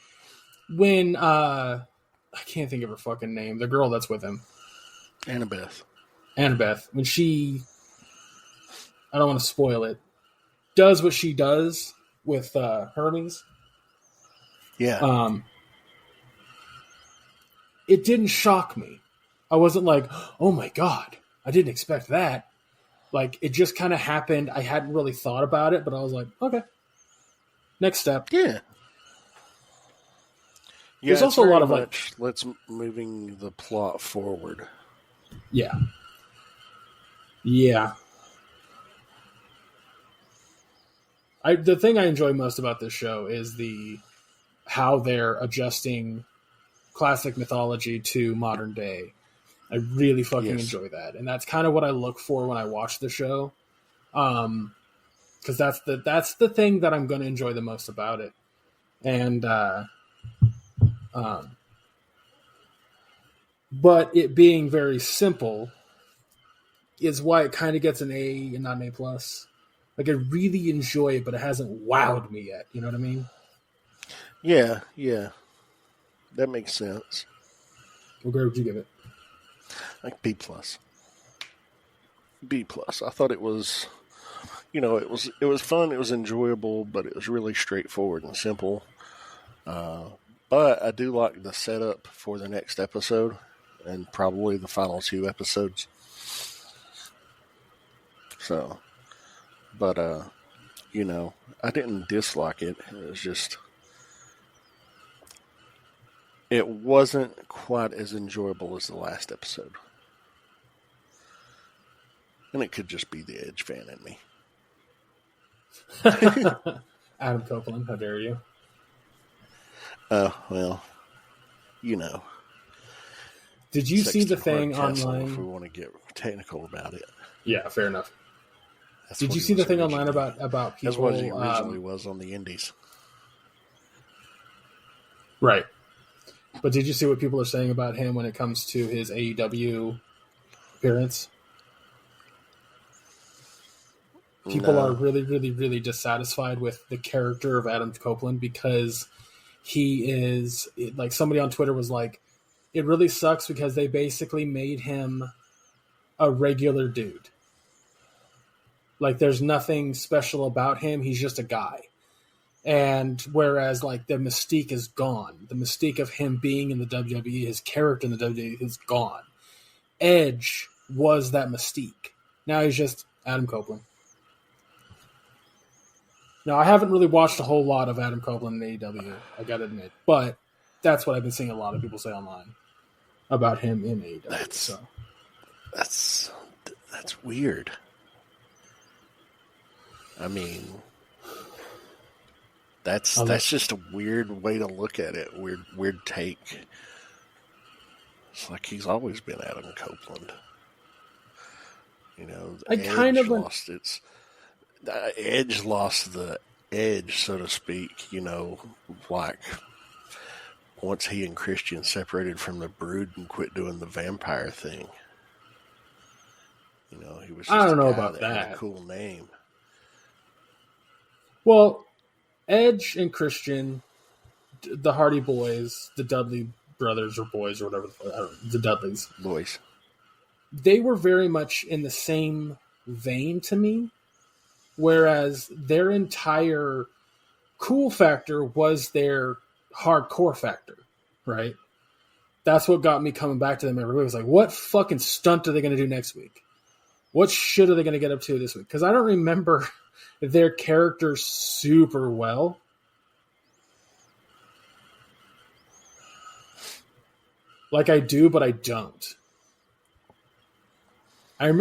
when, I can't think of her fucking name. The girl that's with him. Annabeth. When she, I don't want to spoil it, does what she does with Hermes. Yeah. It didn't shock me. I wasn't like, oh my God, I didn't expect that. Like, it just kind of happened. I hadn't really thought about it, but I was like, okay. Next step. Yeah. There's also a lot of let's moving the plot forward. Yeah. Yeah. The thing I enjoy most about this show is how they're adjusting classic mythology to modern day. I really fucking enjoy that. And that's kind of what I look for when I watch the show. Because that's the thing that I'm going to enjoy the most about it. And but it being very simple is why it kind of gets an A and not an A+. Like, I really enjoy it, but it hasn't wowed me yet. You know what I mean? Yeah. That makes sense. What grade would you give it? Like B+. B+. I thought it was, it was fun, it was enjoyable, but it was really straightforward and simple. But I do like the setup for the next episode and probably the final 2 episodes. So, but, I didn't dislike it. It was just, it wasn't quite as enjoyable as the last episode. And it could just be the Edge fan in me. Adam Copeland, how dare you? Well, Did you see the thing Hardcastle, online? if we want to get technical about it. Yeah, fair enough. That's Did what you he see the was thing originally. online about people? That's what he originally was on the Indies. Right. But did you see what people are saying about him when it comes to his AEW appearance? People are really, really, really dissatisfied with the character of Adam Copeland because he is, like, somebody on Twitter was like, it really sucks because they basically made him a regular dude. Like, there's nothing special about him. He's just a guy. And whereas, like, the mystique is gone. The mystique of him being in the WWE, his character in the WWE is gone. Edge was that mystique. Now he's just Adam Copeland. Now, I haven't really watched a whole lot of Adam Copeland in AEW, I gotta admit. But that's what I've been seeing a lot of people say online about him in AEW. That's weird. I mean, that's just a weird way to look at it. Weird take. It's like he's always been Adam Copeland. You know, Edge lost the edge, so to speak. You know, like once he and Christian separated from the Brood and quit doing the vampire thing. You know, he was. Just I don't know a guy about that. that. Had a cool name. Well, Edge and Christian, the Hardy Boys, the Dudley brothers or boys or whatever, the Dudleys. Boys. They were very much in the same vein to me, whereas their entire cool factor was their hardcore factor, right? That's what got me coming back to them every week. It was like, what fucking stunt are they going to do next week? What shit are they going to get up to this week? Because I don't remember their characters super well. Like I do, but I don't. I don't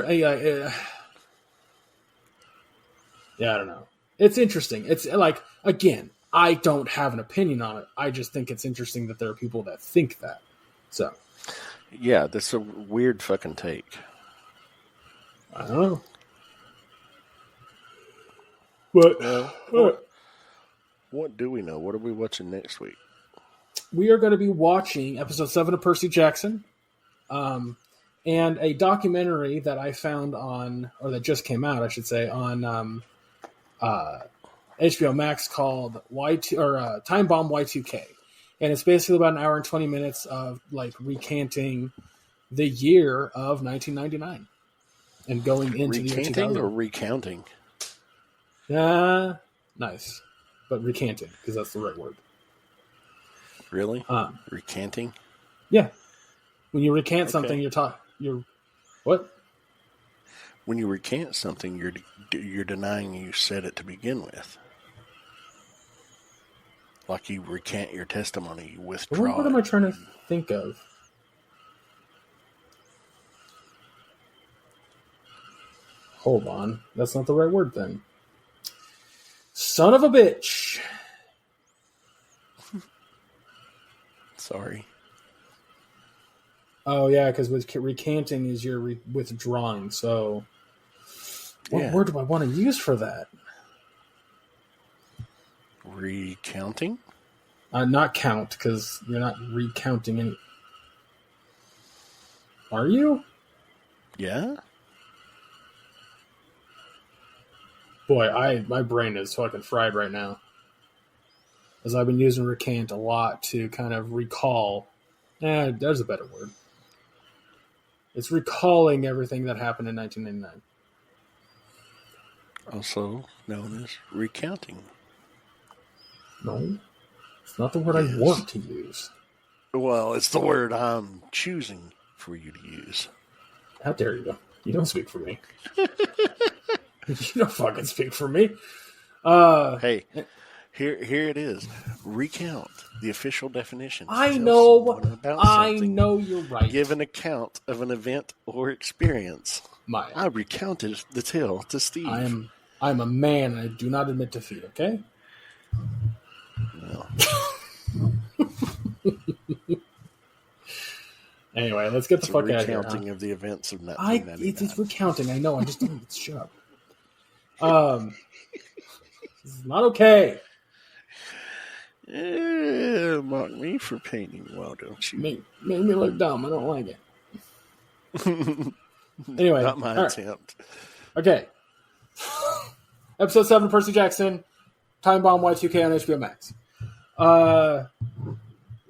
know. It's interesting. It's like, again, I don't have an opinion on it. I just think it's interesting that there are people that think that. So, yeah, that's a weird fucking take. I don't know. But what do we know? What are we watching next week? We are going to be watching episode 7 of Percy Jackson, and a documentary that I found on, or that just came out, I should say, on HBO Max called Time Bomb Y2K, and it's basically about an hour and 20 minutes of like recanting the year of 1999 and going into the year 2000. Recanting or recounting? Nice, but recanting because that's the right word. Really? Recanting? Yeah. When you recant something, you're what? When you recant something, you're denying you said it to begin with. Like you recant your testimony, you withdraw. What am I trying to think of? Hold on. That's not the right word then. Son of a bitch. Sorry. Oh, yeah, because with recanting is you're withdrawing. So what word do I want to use for that? Recounting? Not count, because you're not recounting any. Are you? Yeah. Boy, my brain is fucking fried right now. As I've been using recant a lot to kind of recall. There's a better word. It's recalling everything that happened in 1999. Also known as recounting. No, it's not the word I want to use. Well, it's the word I'm choosing for you to use. How dare you? You don't speak for me. You don't fucking speak for me. Hey, here it is. Recount, the official definition. I know you're right. Give an account of an event or experience. I recounted the tale to Steve. I'm a man and I do not admit defeat, okay? No. Anyway, let's get the fuck out of here. Recounting of the events of 1999. It's recounting, I know. I just don't shut up. This is not okay. Mock me for painting well, don't you? Made me look dumb. I don't like it. Anyway. Not my attempt. Right. Okay. Episode 7, Percy Jackson. Time Bomb Y2K on HBO Max.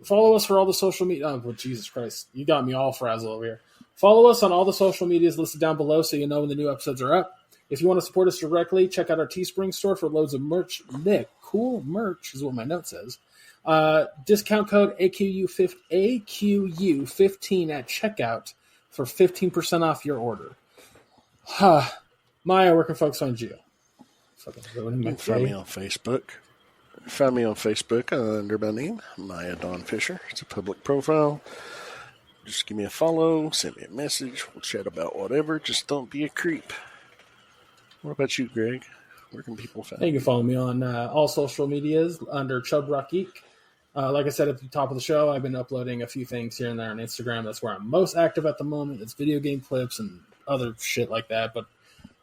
Follow us for all the social media. Oh, Jesus Christ. You got me all frazzled over here. Follow us on all the social medias listed down below so you know when the new episodes are up. If you want to support us directly, check out our Teespring store for loads of merch. Nick, cool merch is what my note says. Discount code AQU15 at checkout for 15% off your order. Maya, where can folks find you? Fucking ruining my You can find day. me on Facebook. Find me on Facebook under my name, Maya Dawn Fisher. It's a public profile. Just give me a follow, send me a message. We'll chat about whatever. Just don't be a creep. What about you, Greg? Where can people find You can follow me on all social medias under Chub Rock Geek. Like I said at the top of the show, I've been uploading a few things here and there on Instagram. That's where I'm most active at the moment. It's video game clips and other shit like that. But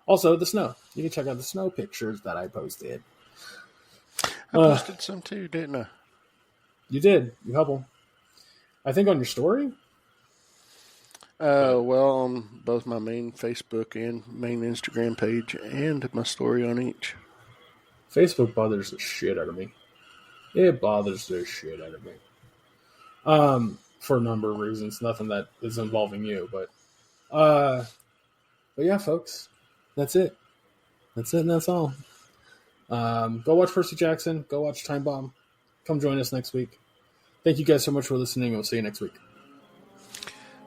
also the snow. You can check out the snow pictures that I posted. I posted some too, didn't I? You did. You couple. I think on your story. Well, on both my main Facebook and main Instagram page, and my story on each. Facebook bothers the shit out of me. It bothers the shit out of me. For a number of reasons. Nothing that is involving you, but yeah, folks. That's it. That's it and that's all. Go watch Percy Jackson. Go watch Time Bomb. Come join us next week. Thank you guys so much for listening. We'll see you next week.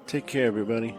Take care, everybody.